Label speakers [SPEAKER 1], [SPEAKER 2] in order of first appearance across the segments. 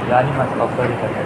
[SPEAKER 1] Yani masrafları takıyor.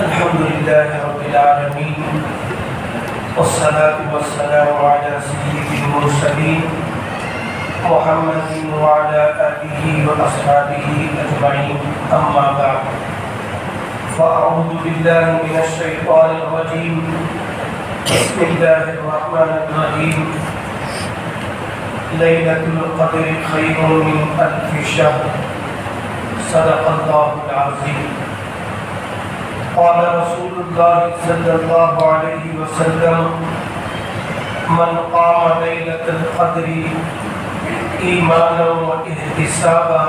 [SPEAKER 2] الحمد لله رب العالمين والصلاة والسلام على سيد المرسلين محمد وعلى آله وأصحابه أجمعين أما بعد فأعوذ بالله من الشيطان الرجيم بسم الله الرحمن الرحيم ليلة القدر خير من ألف شهر صدق الله العظيم قال رسول الله صلى الله عليه وسلم من قام ليلة القدر إيمانا واحتسابا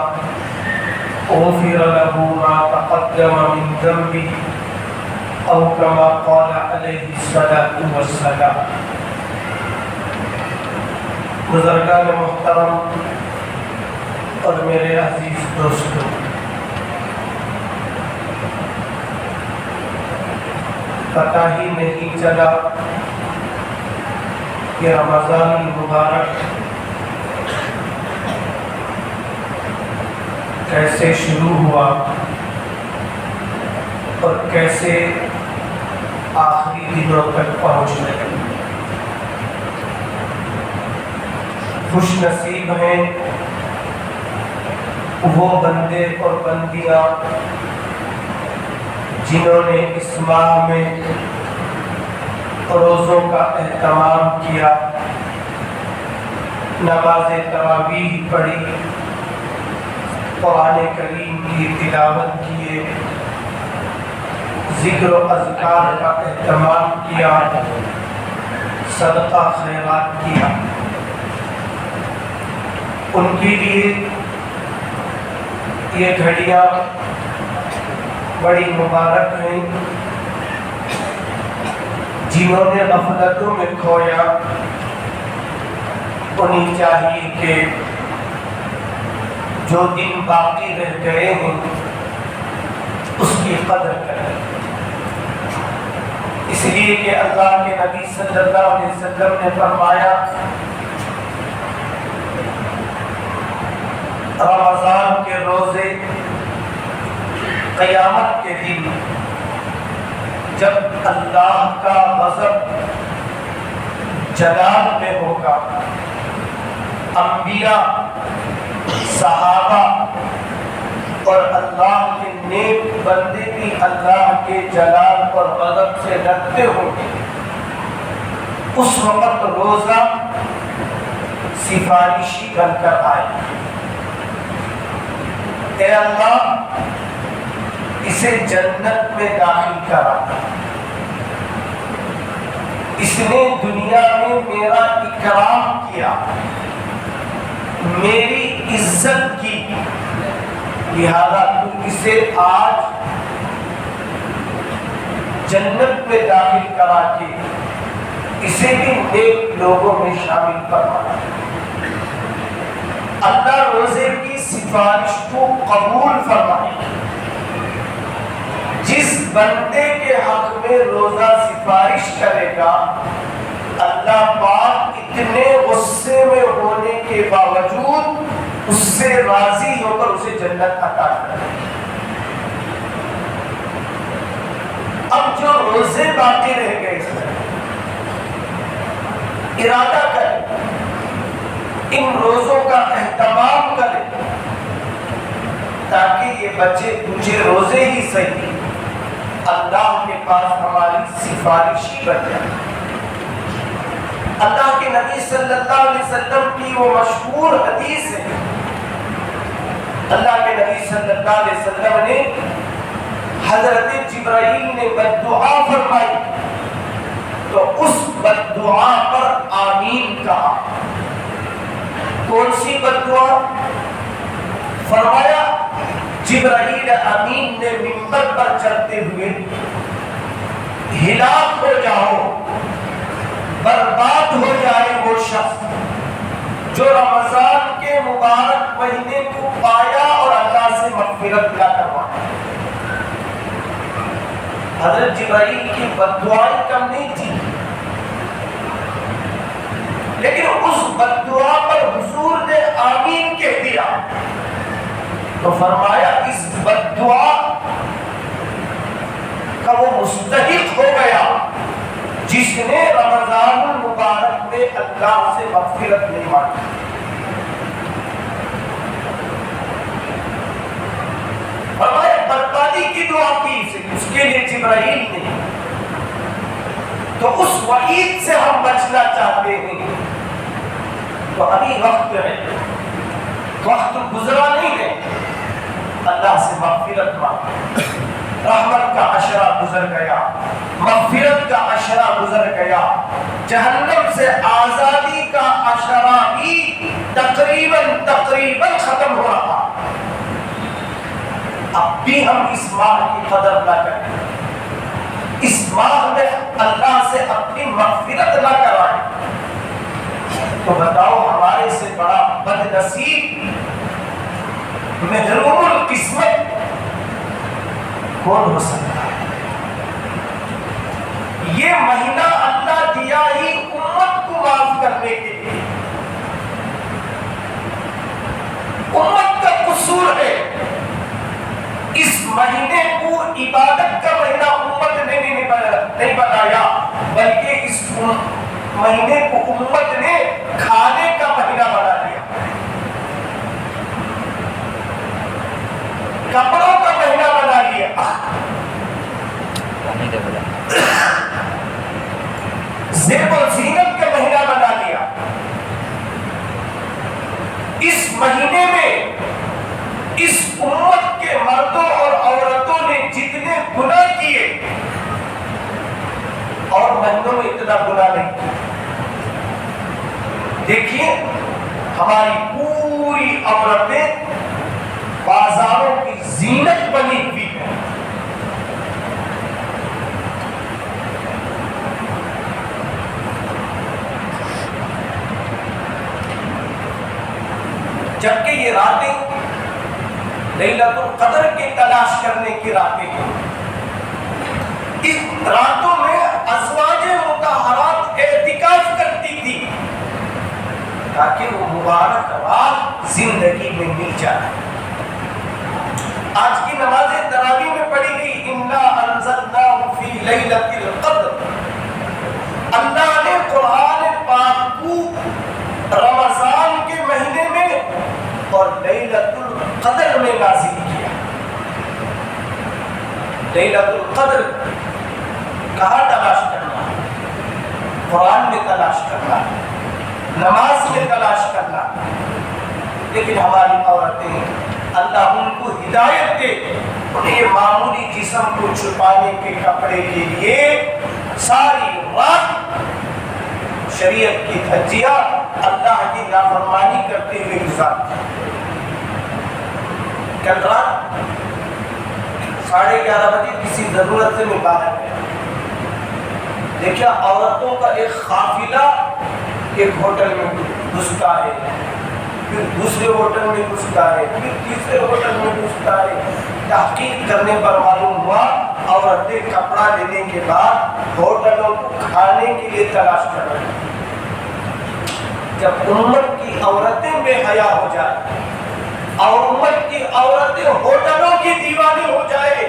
[SPEAKER 2] غفر له ما تقدم من ذنبه أو كما قال عليه الصلاة والسلام. بزرگان محترم اور میرے عزیز دوستوں، پتہ ہی نہیں چلا کہ رمضان المبارک کیسے شروع ہوا اور کیسے آخری دنوں تک پہنچنے لگا. خوش نصیب ہیں وہ بندے اور بندیاں جنہوں نے اس ماہ میں روزوں کا اہتمام کیا، نماز تراویح پڑھی، قرآن کریم کی تلاوت کیے، ذکر و اذکار کا اہتمام کیا، صدقہ خیرات کیا. ان کے لیے یہ گھڑیاں بڑی مبارک ہیں. جنہوں نے غفلتوں میں کھویا انہیں چاہیے کہ جو دن باقی رہ گئے ہیں اس کی قدر کریں، اس لیے کہ اللہ کے نبی صلی اللہ علیہ وسلم نے فرمایا رمضان کے روزے قیامت کے دن جب اللہ کا غضب جلال میں ہوگا، انبیاء، صحابہ اور اللہ کے نیک بندے بھی اللہ کے جلال اور غضب سے ڈرتے ہوں گے. اس وقت روزہ سفارشی بن کر آئے، اے اللہ اسے جنت میں داخل کرا، اس نے دنیا میں میرا اکرام کیا، میری عزت کی، لہذا تو اسے آج جنت میں داخل کرا کے اسے بھی نیک لوگوں میں شامل فرما. اللہ روزے کی سفارش کو قبول فرمائے. جس بندے کے حق میں روزہ سفارش کرے گا اللہ پاک اتنے غصے میں ہونے کے باوجود اس سے راضی ہو کر اسے جنت عطا کرے. اب جو روزے باقی رہ گئے ارادہ کریں ان روزوں کا اہتمام کریں تاکہ یہ بچے مجھے روزے ہی صحیح اللہ کے پاس ہماری سفارشی بن جائے۔ اللہ کے نبی صلی اللہ علیہ وسلم کی وہ مشہور حدیث ہے، اللہ کے نبی صلی اللہ علیہ وسلم نے حضرت جبرائیل نے بددعا فرمائی تو اس بددعا پر آمین کہا۔ کون سی بددعا؟ فرمایا جبرائیل امین نے منبر پر چڑھتے ہوئے ہلاک ہو جاؤ، برباد ہو جائے وہ شخص جو رمضان کے مبارک مہینے کو پایا اور اللہ سے مغفرت نہ کروایا۔ حضرت جبرائیل کی بددعائیں کم نہیں تھی، لیکن اس بددعا پر حضور نے آمین کہہ دیا تو فرمایا اس بددعا کا وہ مستحق ہو گیا جس نے رمضان المبارک میں اللہ سے مغفرت نہیں مانگی۔ فرمایا بربادی کی دعا کی اس کے لیے جبرائیل نے، تو اس وعید سے ہم بچنا چاہتے ہیں تو ابھی وقت ہے، وقت گزرا نہیں ہے، اللہ سے مغفرت مانگ۔ رحمت کا عشرہ گزر گیا، مغفرت کا عشرہ گزر گیا، جہنم سے آزادی کا عشرہ بھی تقریباً ختم ہو رہا۔ اب بھی ہم اس ماہ کی قدر نہ کریں، اس ماہ میں اللہ سے اپنی مغفرت نہ کرائیں، تو بتاؤ ہمارے سے بڑا بد نصیب محروم القسمت کون ہو سکتا ہے؟ یہ مہینہ اللہ دیا ہی امت کو معاف کرنے کے لیے، امت کا قصور ہے۔ اس مہینے کو عبادت کا مہینہ امت نے نہیں بنایا، بلکہ اس مہینے کو امت نے کھانے کا مہینہ بنا دیا، کپڑوں کا مہینہ بنا لیا، زیب و زینت کا مہینہ بنا لیا۔ اس مہینے میں اس امت کے مردوں اور عورتوں نے جتنے گناہ کیے اور مہینوں میں اتنا گناہ نہیں کیا۔ دیکھیے ہماری پوری عورتیں بازاروں کی زینت بنی ہوئی ہے، جبکہ یہ راتیں لیلۃ القدر کی تلاش کرنے کی راتیں ہیں۔ اس راتوں میں ازواج مطہرات اعتکاف کرتی تھی تاکہ وہ مبارک رات زندگی میں مل جائے۔ آج کی نماز تراویح میں پڑھی گئی انا انزلناہ فی لیلۃ القدر، اللہ نے قرآن پاک کو رمضان کے مہینے میں اور لیلۃ القدر میں نازل کیا۔ لیلۃ القدر کہاں تلاش کرنا؟ قرآن میں تلاش کرنا، نماز میں تلاش کرنا۔ لیکن ہماری عورتیں اللہ ان کو ہدایت دے، انہیں معمولی جسم کو چھپانے کے کپڑے کے لیے ساری رات شریعت کی دھجیاں اللہ کی نافرمانی کرتے ہوئے گزارتے۔ کل رات 11:30 بجے کسی ضرورت سے میں باہر گیا، دیکھا عورتوں کا ایک قافلہ ایک ہوٹل میں گھستا ہے، پھر دوسرے ہوٹل میں گھستا ہے، پھر تیسرے ہوٹل میں گھستا ہے۔ تحقیق کرنے پر معلوم ہوا عورتیں کپڑا لینے کے بعد ہوٹلوں کو کھانے کے لیے تلاش کر رہی ہیں۔ جب امت کی عورتیں بے حیا ہو جائے اور امت کی عورتیں ہوٹلوں کی دیوانی ہو جائے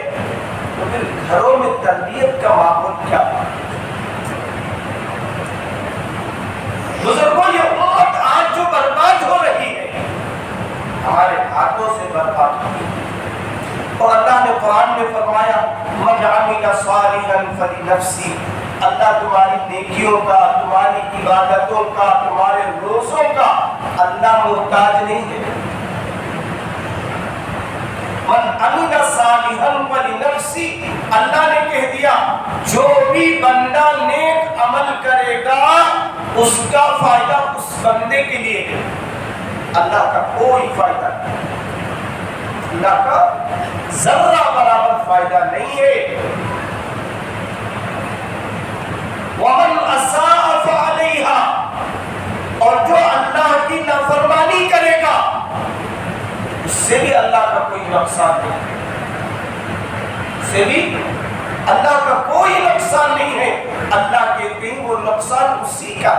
[SPEAKER 2] تو پھر گھروں میں تربیت کا ماحول کیا ہے؟ بزرگوں یہ امت آج جو برباد قرآن میں فرمایا من عمل صالحا فلنفسی، اللہ تمہاری نیکیوں کا، تمہاری عبادتوں کا، تمہارے روزوں کا اللہ محتاج نہیں ہے۔ من عمل صالحا فلنفسی، اللہ نے کہہ دیا جو بھی بندہ نیک عمل کرے گا اس کا فائدہ اس بندے کے لیے ہے، اللہ کا کوئی فائدہ نہیں، اللہ کا ذرہ برابر فائدہ نہیں ہے۔ وَمَنْ أَسَاءَ فَعَلَيْهَا، اور جو اللہ کی نافرمانی کرے گا اس سے بھی اللہ کا کوئی نقصان نہیں، اس سے بھی اللہ کا کوئی نقصان نہیں ہے، اللہ کہتے ہیں وہ نقصان اسی کا۔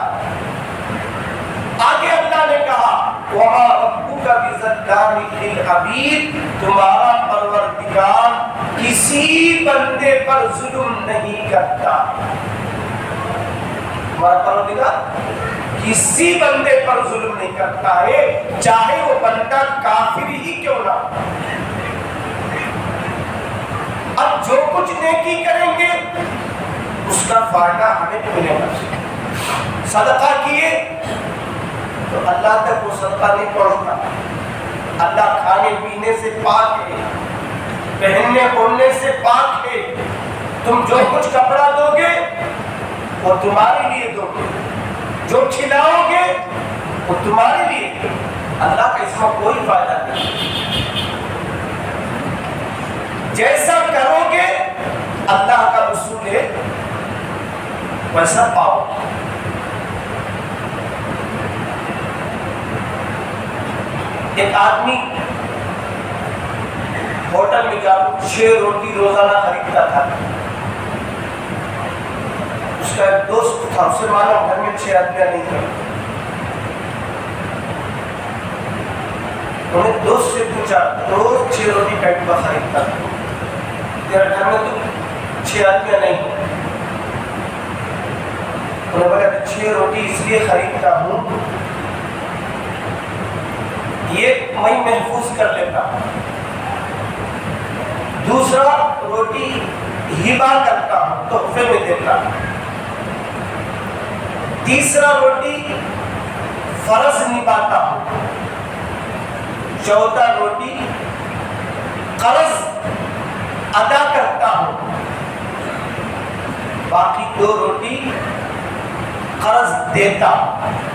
[SPEAKER 2] آگے اللہ نے کہا وَمَا رَبُّكَ بِظَلَّامٍ لِّلْعَبِيدِ، تمہارا پروردگار کسی بندے پر ظلم نہیں کرتا، ہمارا پروردگار کسی بندے پر ظلم نہیں کرتا ہے، چاہے وہ بندہ کافر ہی کیوں نہ۔ اب جو کچھ نیکی کریں گے اس کا فائدہ ہمیں ملے گا۔ صدقہ کیے تو اللہ تک وہ صدقہ نہیں پہنچتا، اللہ کھانے پینے سے پاک ہے، پہننے اوڑھنے سے پاک ہے، تم جو کچھ کپڑا دو گے وہ تمہارے لیے دو گے، جو کھلاؤ گے وہ تمہارے لیے، اللہ کا اس میں کوئی فائدہ نہیں۔ جیسا کرو گے اللہ کا اصول ہے ویسا پاؤ۔ ایک آدمی ہوٹل میں جا 6 روٹی روزانہ خریدتا تھا، اس کا ایک دوست تھا، اسے معلوم گھر میں 6 آدمیاں نہیں تھے، انہوں نے دوست سے پوچھا روز 6 روٹی کا ڈبہ خریدتا تھا، تیرے گھر میں تو 6 آدمیاں نہیں ہیں؟ انہوں نے بولا کہ 6 روٹی اس لیے خریدتا ہوں یہ میں محفوظ کر لیتا ہوں، دوسرا روٹی ہبہ کرتا ہوں تحفے میں دیتا ہوں، تیسرا روٹی فرض نبھاتا ہوں، چوتھا روٹی قرض ادا کرتا ہوں، باقی 2 روٹی قرض دیتا ہوں۔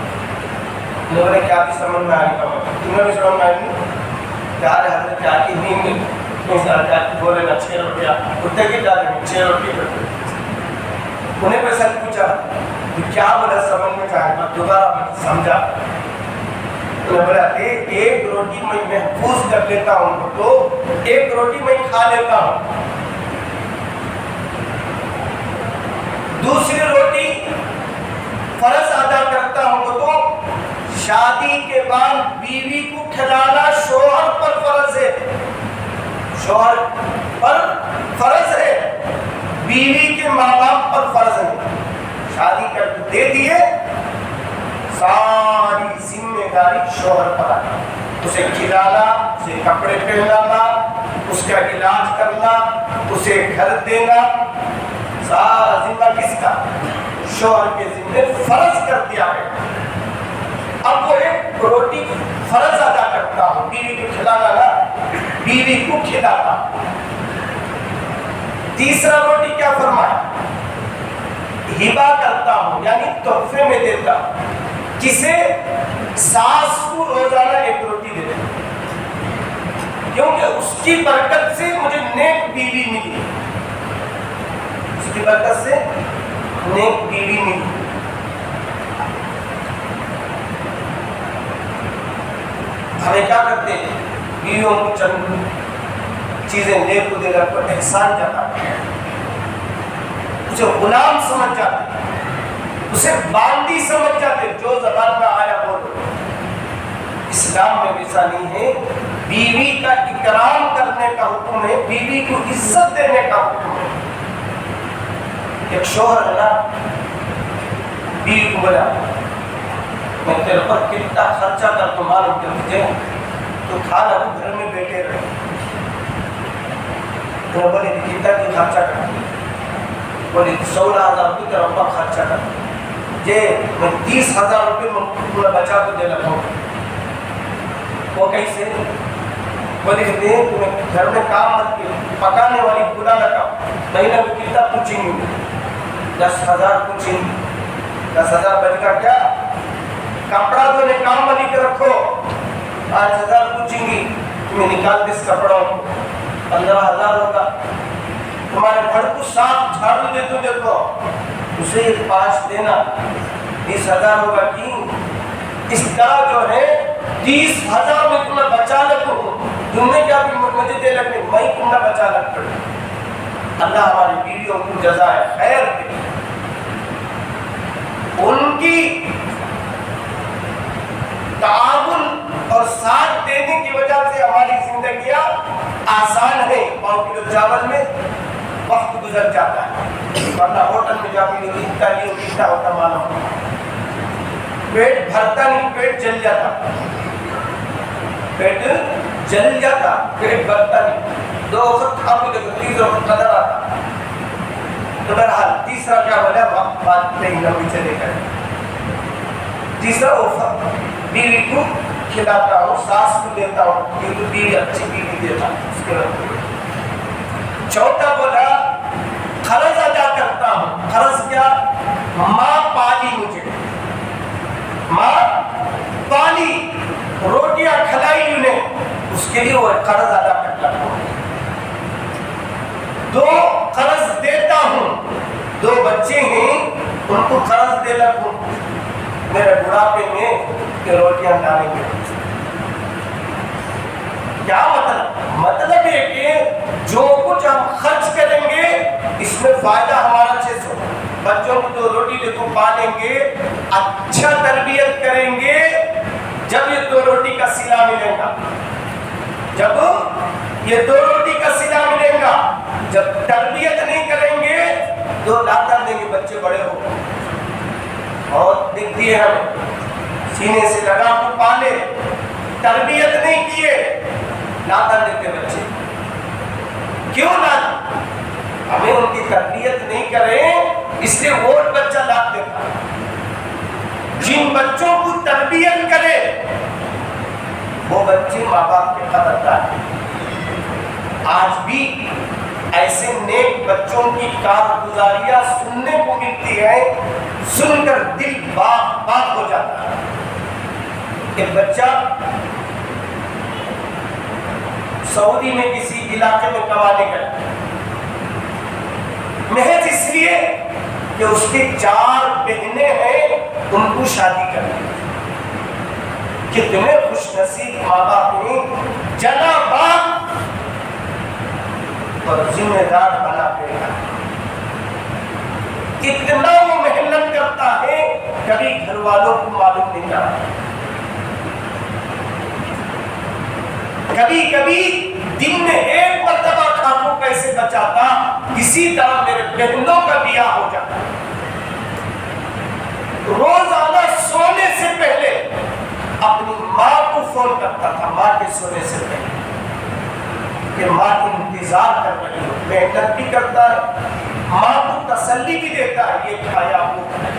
[SPEAKER 2] لوگوں نے کیا بھی سمجھ میں آئی، تمہیں بھی سمجھ میں آئی نہیں؟ کیا رہا حضرت کیا کی نہیں بولے نا 6 روٹیاں کتے کی ڈالیں گے 6 روٹی کرتے، انہیں کوئی سچ پوچھا کیا بولا سمجھ میں آئے گا، دوبارہ میں سمجھا، انہیں بولا ایک روٹی میں محفوظ کر لیتا ہوں تو 1 روٹی میں کھا لیتا ہوں، دوسری روٹی فرض ادا کرتا ہوں تو شادی کے بعد بیوی کو کھلانا شوہر پر فرض ہے، شوہر پر فرض ہے، بیوی کے ماں باپ پر فرض ہے، شادی کر دے دیے ساری ذمہ داری شوہر پر آئی، اسے کھلانا، اسے کپڑے پہنانا، اس کا علاج کرنا، اسے گھر دینا، سارا ذمہ کس کا؟ شوہر کے ذمہ فرض کر دیا ہے۔ اب وہ 1 روٹی فرض ادا کرتا ہوں، بیوی کو کھلانا نا، بیوی کو کھلاتا ہوں۔ تیسرا روٹی کیا فرمایا؟ ہبہ کرتا ہوں، یعنی تحفے میں دیتا ہوں، کسے؟ ساس کو روزانہ 1 روٹی دیتا ہوں، کیونکہ اس کی برکت سے مجھے نیک بیوی ملی، اس کی برکت سے نیک بیوی ملی۔ ہمیں کیا کرتے ہیں؟ بیویوں کو چند چیزیں نیک کو دے کر پر احسان جاتا ہے، اسے غلام سمجھ جاتے ہیں، اسے باندی سمجھ جاتے ہیں، جو زبان میں آیا بولو۔ اسلام میں ویسا نہیں ہے، بیوی کا اکرام کرنے کا حکم ہے، بیوی کو عزت دینے کا حکم ہے۔ ایک شوہر ہے نا، بیوی کو بولا میں تیرے پر کتنا خرچہ کر تو معلوم کر تجھے، تو کھانا تو گھر میں بیٹھے رہے، میں بولے کتنا کی خرچہ کرنا؟ بولے 16,000 روپے کا رقم خرچہ کرنا جے میں 30,000 روپے میں بچا کو دے لگا ہوں. وہ کیسے؟ بولے تمہیں گھر میں کام مت کی پکانے والی بلا لگا مہینہ میں کتنا پوچھیں گے؟ 10,000 پوچھیں گے. 10,000 بچ کا کیا؟ کپڑا دھونے کام والی کے رکھو 5,000 پوچھیں گی. تمہیں نکال دے اس کپڑوں 15,000 ہوگا. تمہارے گھر کو صاف جھاڑو دے تو دیکھو اسے 5 دینا 20,000 ہوگا. کیوں؟ اس طرح جو ہے 30,000 میں تمہیں بچا لگو تم نے کیا بھی مجھے دے لگنے میں تمہیں بچا لگ پڑے. اللہ ہماری بیویوں کو جزائے خیر دے. ان کی تعاون اور ساتھ دینے کی وجہ سے ہماری زندگیاں آسان ہے. 5 کلو چاول میں وقت گزر جاتا ہے ورنہ ہوٹل میں جا کے اتنا لیو کتنا ہوتا معلوم پیٹ بھرتا نہیں پیٹ جل جاتا. پیٹ جل جاتا پیٹ بھرتا نہیں. 2 وقت آپ کو دیکھو 3 وقت قدر آتا. تو بہرحال تیسرا کیا بولا بات نہیں لمبی چلے گا. تیسرا وفا بیوی کو کھلاتا ہوں ساس کو دیتا ہوں کیونکہ بیوی اچھی بیوی دیتا ہوں اس کے بعد. چوتھا بولا قرض ادا کرتا ہوں. قرض کیا؟ ماں پالی مجھے ماں پالی روٹیاں کھلائی انہیں اس کے لیے وہ قرض ادا کرتا ہوں. 2 قرض دیتا ہوں. 2 بچے ہیں ان کو قرض دے لگوں میرے بڑھاپے میں کہ روٹیاں ڈالیں گے. کیا مطلب ہے کہ جو کچھ ہم خرچ کریں گے اس میں فائدہ ہمارا 600. بچوں کو تو روٹی لے کو پالیں گے اچھا تربیت کریں گے جب یہ 2 روٹی کا صلہ ملے گا. جب یہ 2 روٹی کا صلہ ملے گا. جب تربیت نہیں کریں گے 2 لاتا دیں گے بچے بڑے ہو بہت دکھتی ہے ہمیں سینے سے لگا کو پالے تربیت نہیں کیے لاتا دیتے بچے. کیوں نہ ہمیں ان کی تربیت نہیں کریں اس لیے وہ بچہ لاتا دیتا. جن بچوں کو تربیت کرے وہ بچے ماں باپ کے قدردان ہیں. آج بھی ایسے نیک بچوں کی کارگزاریاں سننے کو ملتی ہے سن کر دل باغ باغ ہو جاتا ہے. ایک بچہ سعودی میں کسی علاقے میں کمانے گیا محض اس لیے کہ اس کی 4 بہنیں ہیں ان کو شادی کرنی. کتنے خوش نصیب ماں باپ ہیں جنا باپ اور ذمہ دار بنا پڑے. اتنا وہ محنت کرتا ہے کبھی گھر والوں کو معلوم نہیں رہتا. کبھی کبھی دن میں 1 مرتبہ کھانوں پیسے بچاتا کسی طرح میرے بہنوں کا بیاہ ہو جاتا. روزانہ سونے سے پہلے اپنی ماں کو فون کرتا تھا ماں کے سونے سے پہلے کہ ماں کو انتظار کر رہی ہو. محنت بھی کرتا ہے ماں کو تسلی بھی دیتا ہے یہ کھایا وہ کھایا.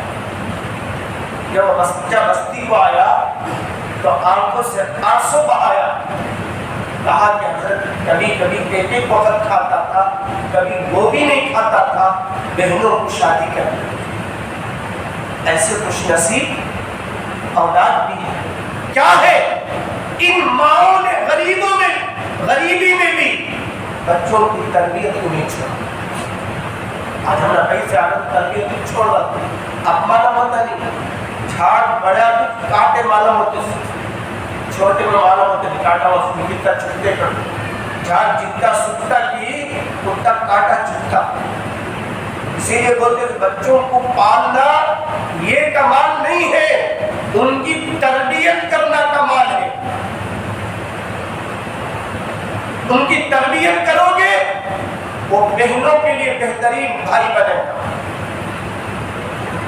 [SPEAKER 2] جب بچہ بستی کو آیا تو آنکھوں سے آنسو بہایا. کہا کہ حضرت کبھی کبھی ایک وقت کھاتا تھا کبھی وہ بھی نہیں کھاتا تھا بہنوں کو شادی کرنے. ایسے خوش نصیب اولاد بھی ہے. کیا ہے ان ماؤں نے غریبی میں بھی بچوں کی تربیت کو نہیں چھوڑا. آج ہم نے کئی سے عادت تربیت کو چھوڑ رہا. اب معلوم ہوتا نہیں جھاڑ بڑا بھی کاٹے معلوم ہوتے چھوٹے میں معلوم ہوتے کاٹا اس میں کتنا چھٹتے کر جھاڑ جتنا سکتا کی اتنا کاٹا چھٹتا. اسی لیے بولتے ہیں بچوں کو پالنا یہ کمال نہیں ہے ان کی تربیت کرنا کمال ہے. ان کی تربیت کرو گے وہ بہنوں کے لیے بہترین بھائی بنے گا.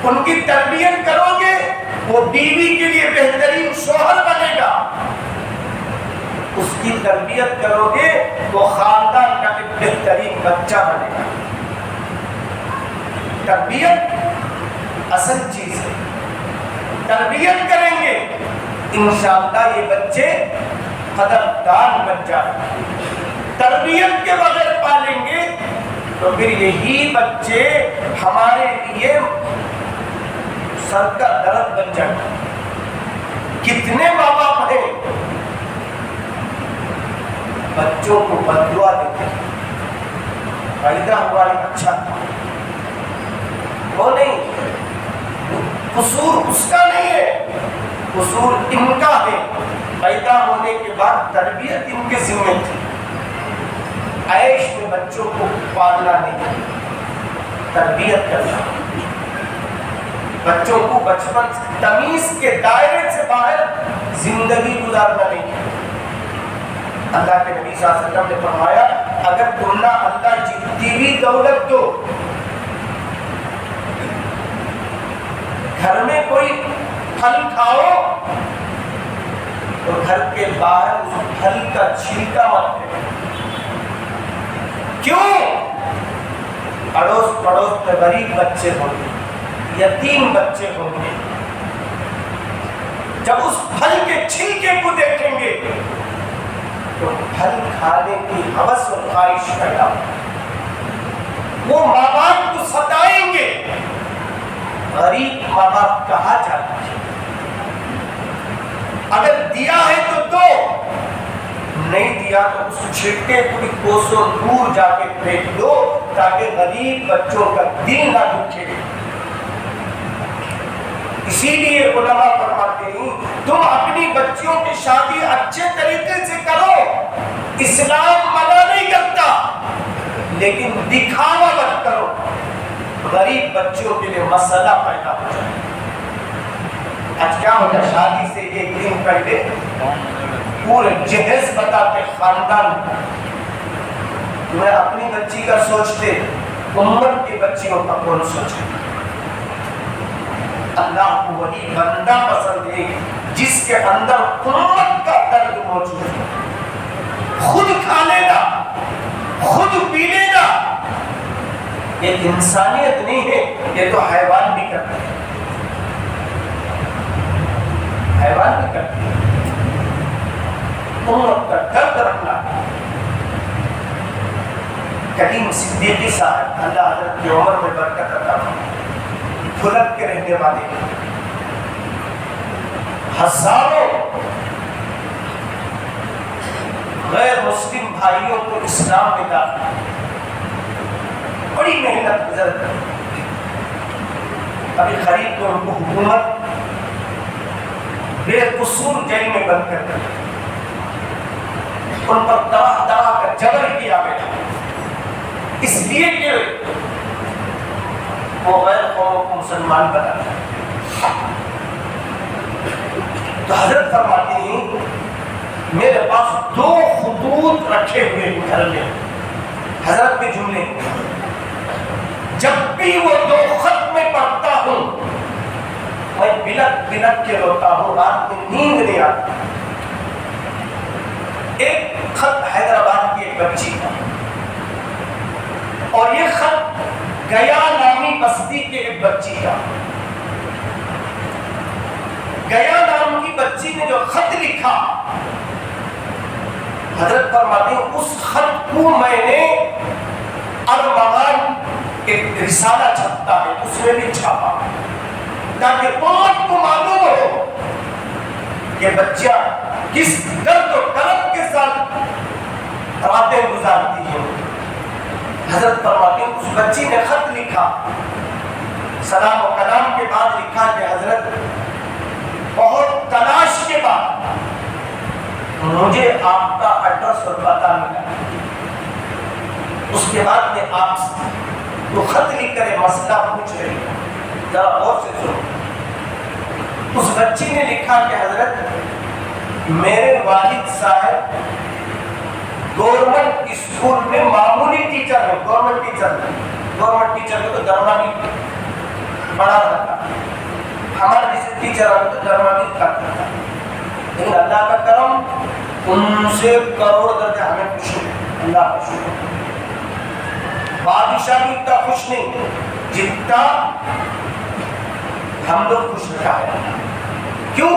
[SPEAKER 2] ان کی تربیت کرو گے وہ بیوی کے لیے بہترین شوہر بنے گا. اس کی تربیت کرو گے وہ خاندان کا ایک بہترین بچہ بنے گا. تربیت اصل چیز ہے. تربیت کریں گے انشاءاللہ یہ بچے قدردان بن جائیں. تربیت کے بغیر پالیں گے تو پھر یہی بچے ہمارے لیے سر کا درد بن جائیں. کتنے ماں باپ ہیں بچوں کو بد دعا دیتے ہیں، پیدا ہوا ہے اچھا، وہ نہیں، قصور اس کا نہیں ہے، قصور ان کا ہے. پیدا ہونے کے بعد تربیت ان کے ذمہ تھی. عیش میں بچوں کو پالنا نہیں، تربیت کرنا. بچوں کو بچپن سے تمیز کے دائرے سے باہر زندگی گزارنا نہیں. اللہ کے نبی صلی اللہ علیہ وسلم نے فرمایا اگر تم نہ اللہ جتنی بھی دولت دو، گھر میں کوئی پھل کھاؤ تو گھر کے باہر اس پھل کا چھلکا مت دے. کیوں؟ اڑوس پڑوس میں غریب بچے ہوں گے، یتیم بچے ہوں گے، جب اس پھل کے چھلکے کو دیکھیں گے تو پھل کھانے کی ہوس اور خواہش پیدا ہوگی. وہ ماں باپ کو ستائیں گے. غریب ماں باپ کہاں جاتے ہیں؟ اگر دیا ہے تو دو، نہیں دیا تو اس چھٹے کو کوسوں دور جا کے پھینک دو تاکہ غریب بچوں کا دل نہ دکھے. اسی لیے علماء فرماتے ہیں تم اپنی بچیوں کی شادی اچھے طریقے سے کرو. اسلام منع نہیں کرتا لیکن دکھاوا مت کرو. غریب بچوں کے لیے مسئلہ پیدا ہو جائے. آج کیا ہوتا ہے، شادی سے ایک دن پہلے پورے جہیز بتاتے خاندان. تمہیں اپنی بچی کا سوچتے، امت کی بچیوں کا کون سوچے؟ اللہ کو وہی بندہ پسند ہے جس کے اندر امت کا درد موجود ہے. خود کھا لینا، خود پی لینا یہ انسانیت نہیں ہے، یہ تو حیوان بھی کرتے ہیں. حیوان بھی کرتے ہیں. امت کا درد رکھنا. کریم صدیقی صاحب اللہ حضرت کی عمر میں برکت عطا فرمائے، کھلک کے رہنے والے ہزاروں غیر مسلم بھائیوں کو اسلام میں داخل، بڑی محنت گزر کر ابھی قریب کو ان کو حکومت بے قصور جیل میں بند کر دیا. ان پر طرح طرح کا جبر کیا گیا اس لیے کہ وہ غیر قوموں کو مسلمان بنا. تو حضرت فرماتے ہیں میرے پاس 2 خطوط رکھے ہوئے ہیں گھر میں. حضرت کے جملے جب بھی وہ 2 خط میں پڑھتا ہوں میں بلک بلک کے روتا ہوں، رات میں نیند نہیں آتی. ایک خط حیدرآباد کی ایک بچی کا اور یہ خط گیا نامی بستی کے ایک بچی کا. گیا نام کی بچی نے جو خط لکھا حضرت فرماتے ہیں اس خط کو میں نے ارمغان ایک رسالہ چھپتا ہے اس میں بھی چھاپا تاکہ امت کو معلوم ہو کہ بچہ کس درد و کرب کے ساتھ راتیں گزارتی ہیں. حضرت فرماتے ہیں اس بچی نے خط لکھا، سلام و کلام کے بعد لکھا کہ حضرت بہت تلاش کے بعد مجھے آپ کا ایڈریس اور پتہ ملا. اس کے بعد میں آپ سے تو خط لکھ کر مسئلہ پوچھ رہی ہوں، ذرا غور سے سنو. اس بچی نے لکھا کہ حضرت میرے والد صاحب گورنمنٹ اسکول میں معمولی ٹیچر ہے. گورنمنٹ ٹیچر کو تو درمانی پڑھا رہتا، ہمارے جیسے ٹیچر آتے تو درمانی کرتا تھا. لیکن اللہ کا کرم ان سے کروڑ درجہ ہمیں خوش ہے. اللہ کا شکر. بادشاہ بھی اتنا خوش نہیں جتنا ہم لوگ خوش رہا ہے. کیوں؟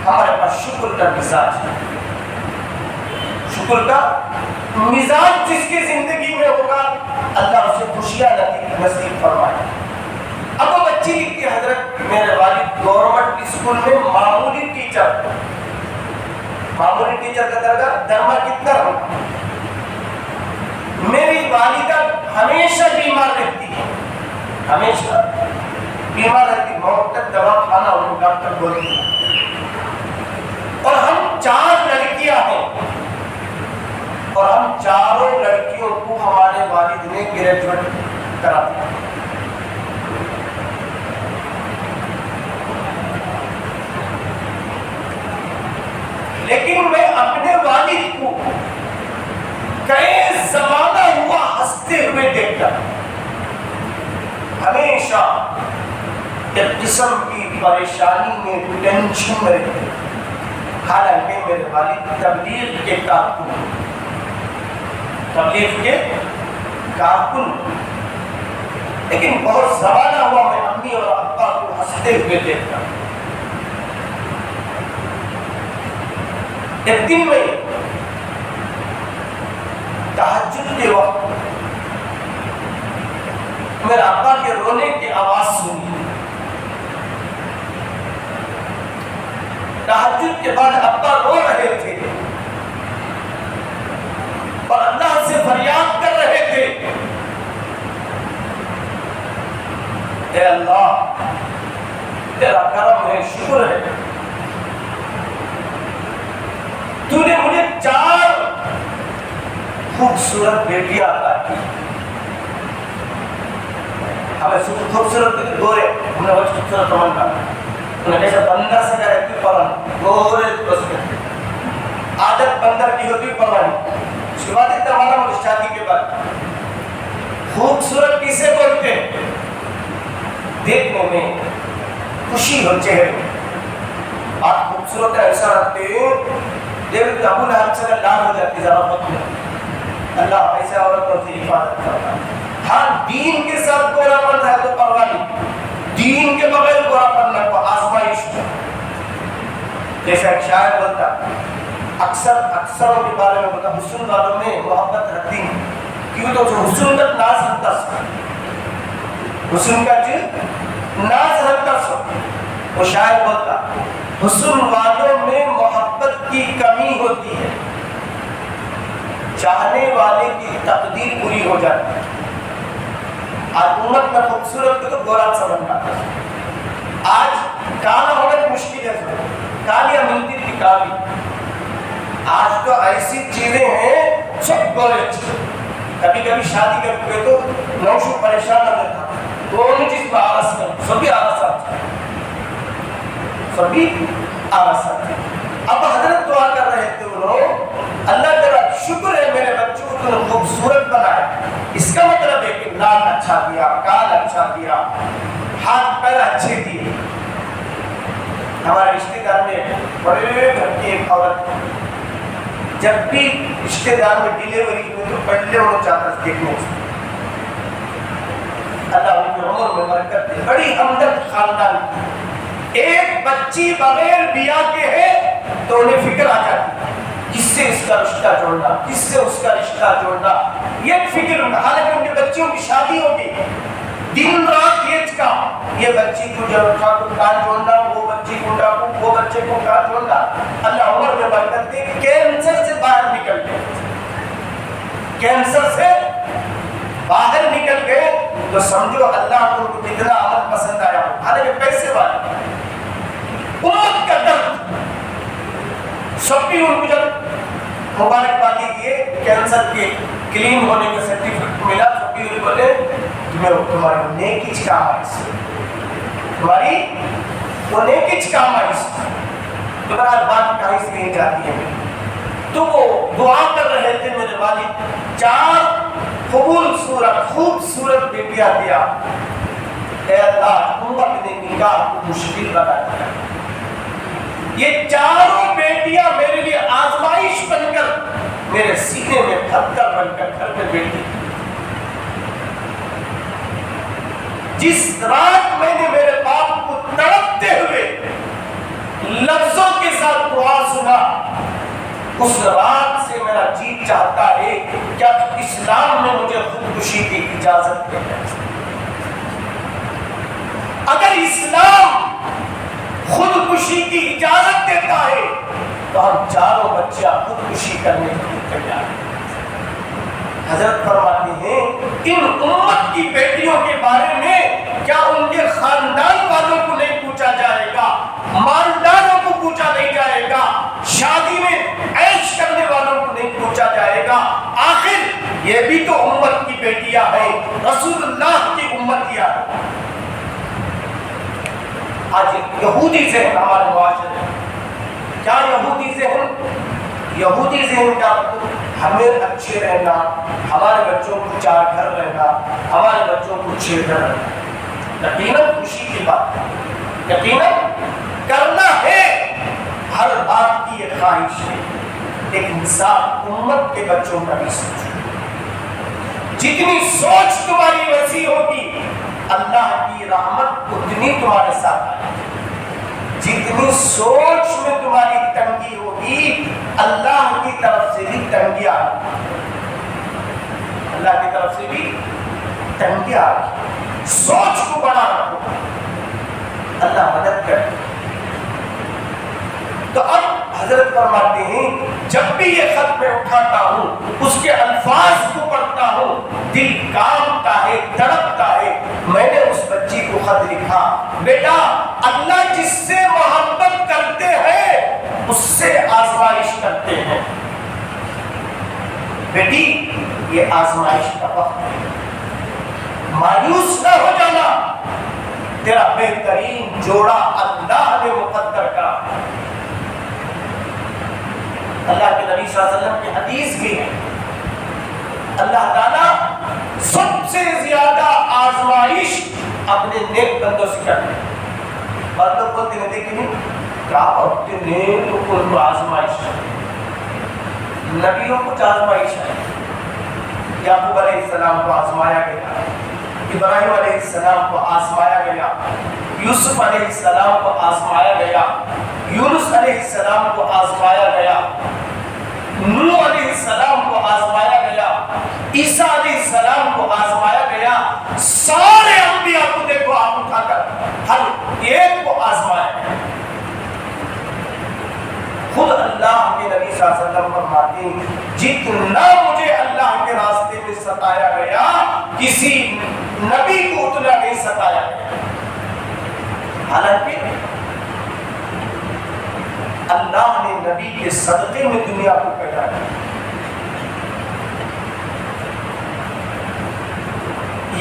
[SPEAKER 2] ہمارے پاس شکر کا مزاج ہے. شکر کا مزاج جس کی زندگی میں ہوگا اللہ اسے خوشیاں نصیب فرمائے. اب وہ بچی لکھتی ہے حضرت میرے والد گورنمنٹ اسکول میں معمولی ٹیچر کا درجہ کتنا ہوگا. میری والدہ ہمیشہ بیمار رہتی ہے, ہمیشہ بیمار رہتی, موت تک دوا کھانا اور ڈاکٹر بولتی ہے. اور ہم 4 لڑکیاں ہیں اور ہم چاروں لڑکیوں کو ہمارے والد نے گریجویٹ کرا دیا. لیکن میں اپنے والد کو کئی زمانہ ہوا ہنستے ہوئے دیکھتا, ہمیشہ ایک قسم کی پریشانی میں ٹینشن میں رہتے. حالانکہ میرے والد تبلیغ کے کارکن, لیکن بہت زمانہ ہوا میں امی اور ابا کو ہنستے ہوئے دیکھتا. ایک دن میں تہجد کے وقت میرے ابا کے رونے کی آواز سنی. تہجد کے بعد ابا رو رہے تھے اور اللہ سے فریاد کر رہے تھے, اے اللہ تیرا کرم ہے, شکر ہے, تو نے مجھے 4 خوبصورت بیٹیاں عطا کی. ہمیں خوبصورت گورے, ہم نے بہت خوبصورت تمنا, انہیں جیسے بندر سے کہا رہتی پران گورے دوست عادت بندر کی ہوتی پرانی. اس کے بعد اتنا ہمارا مجھے شادی کے بعد خوبصورت کسے بولتے ہیں؟ دیکھنے میں خوشی ہو چہرے, آپ خوبصورت ایسا رکھتے ہیں دیکھ کہ ابو لہب سے لال ہو جاتی ذرا وقت میں. اللہ ایسے عورتوں سے حفاظت کرتا ہے. ہاں دین کے ساتھ گورا پن ہے تو پرواہ نہیں, دین کے بغیر گورا پن کو آزمائش ہے. جیسا ایک شاعر بولتا, اکثروں کے بارے میں بولتا, حسن والوں میں محبت رکھتی ہیں کیوں تو حسن کا ناز رکھتا سو, حسن کا ناز رکھتا سو. وہ شاعر بولتا حسن والوں میں محبت کی کمی ہوتی ہے, چاہنے والے کی تقدیر پوری ہو جاتی ہے. آج امت میں خوبصورت تو گورا سمجھنا, آج کالا ہونا مشکل ہے, کالیاں ملتی تھی کالی, آج تو ایسی چیزیں ہیں سب گورے. کبھی کبھی شادی کرتے تو نوشو پریشان نہ رہتا, دونوں چیز کو آرس کر سبھی آرس آتے, سبھی آرس آتے. اب حضرت دعا کر رہے تھے انہوں, اللہ تیرا شکر ہے میرے بچوں کو تم نے خوبصورت بنایا. اس کا مطلب ہے کہ نام اچھا دیا, کان اچھا دیا, ہاتھ پیر اچھے دیے. ہمارے رشتے دار میں بڑے گھر کی ایک عورت, جب بھی رشتے دار میں ڈیلیوری ہوئی تو پہلے وہ چاہتا تھا دیکھنے سے. اللہ ان کی عمر میں برکت دے, بڑی ہمدرد خاندان. ایک بچی بغیر بیاہ کے ہے تو انہیں فکر آ جاتی کس سے اس کا رشتہ جوڑنا, کس سے اس کا رشتہ جوڑنا, یہ فکر. حالانکہ ان کے بچوں کی شادی ہوگی, دن رات یہ کا یہ بچی کو کان جوڑنا, وہ بچی کو ڈاکو, وہ بچے کو کان جوڑنا. اللہ عمر میں برکت دے, کینسر سے باہر نکل گئے, کینسر سے باہر نکل گئے تو سمجھو اللہ کو کتنا عمل پسند آیا. حالانکہ پیسے والے, امت کا درد, سب بھی ان کو جب مبارکبادی دیے کینسر کے کلین ہونے کا سرٹیفکیٹ ملا, سب بھی بولے تمہاری نیکی کام آئی سے, تمہاری وہ نیکی کام آئی سے, تمہارا بات کہیں سے نہیں جاتی ہے. تو وہ دعا کر رہے تھے میرے والد, 4 خوبصورت بیٹیاں دیا. اے اللہ امت نے نکاح کو مشکل بنا دیا. یہ 4 بیٹیاں میرے لیے آزمائش میرے سینے میں پتھر بن کر گھر میں بیٹھی. جس رات میں نے میرے باپ کو تڑپتے ہوئے لفظوں کے ساتھ دعا سنا، اس رات سے میرا جی چاہتا ہے کہ اسلام میں مجھے خودکشی کی اجازت دے. اگر اسلام خودکشی کی اجازت دیتا ہے تو ہم چاروں بچیاں خودکشی کرنے کے لیے تیار ہیں. حضرت فرماتے ہیں ان امت کی بیٹیوں کے بارے میں کیا ان کے خاندان والوں کو نہیں پوچھا جائے گا، مالداروں کو پوچھا نہیں جائے گا، شادی میں عیش کرنے والوں کو نہیں پوچھا جائے گا؟ آخر یہ بھی تو امت کی بیٹیاں ہیں، رسول اللہ کی امتیاں ہیں. آج یہودی ذہن ہمارے معاشرے میں کیا یہودی ذہن کا ہمیں اچھے رہنا، ہمارے بچوں کو 4 گھر رہنا، ہمارے بچوں کو 6 گھر رہنا. یقیناً خوشی کی بات ہے، یقیناً کرنا ہے، ہر بات کی یہ خواہش ہے. ایک انسان امت کے بچوں کا بھی سوچو. جتنی سوچ تمہاری وسیع ہوگی اللہ کی رحمت اتنی تمہارے ساتھ آئے. جتنی سوچ میں تمہاری تنگی ہوگی اللہ کی طرف سے بھی تنگی آئے. اللہ کی طرف سے بھی تنگی آئے. سوچ کو بڑا رکھو، اللہ مدد کرے. تو اب حضرت فرماتے ہیں جب بھی یہ خط میں اٹھاتا ہوں، اس کے الفاظ کو پڑھتا ہوں، دل کانپتا ہے، تڑپتا ہے. میں نے اس بچی کو خط لکھا، بیٹا اللہ جس سے محبت کرتے ہیں اس سے آزمائش کرتے ہیں. بیٹی یہ آزمائش کا وقت ہے، مایوس نہ ہو جانا. تیرا بہترین جوڑا اللہ نے مقدر کرا. اللہ کے نبی صلی اللہ علیہ وسلم کی حدیث بھی ہے، اللہ تعالیٰ سب سے زیادہ آزمائش اپنے نیک بندوں سے کرتے ہیں. بندوں بولتے ہیں دیکھیں کیا اپنے نیک کو آزمائش ہے. نبیوں کو آزمائش ہے. یعقوب علیہ السلام کو آزمایا گیا، ابراہیم علیہ السلام کو آزمایا گیا، یوسف علیہ السلام کو آزمایا گیا، یونس علیہ السلام کو آزمایا گیا، نوح علیہ السلام کو آزمایا گیا، عیسیٰ علیہ السلام کو آزمایا گیا. سارے انبیاء کو دیکھو آپ اٹھا کر ہر ایک کو آزمایا گیا. خود اللہ کے نبی صلی اللہ علیہ وسلم فرماتے ہیں جتنا مجھے اللہ کے راستے میں ستایا گیا کسی نبی کو اتنا نہیں ستایا گیا. حالانکہ اللہ نے نبی کے صدقے میں دنیا کو پیدا کیا.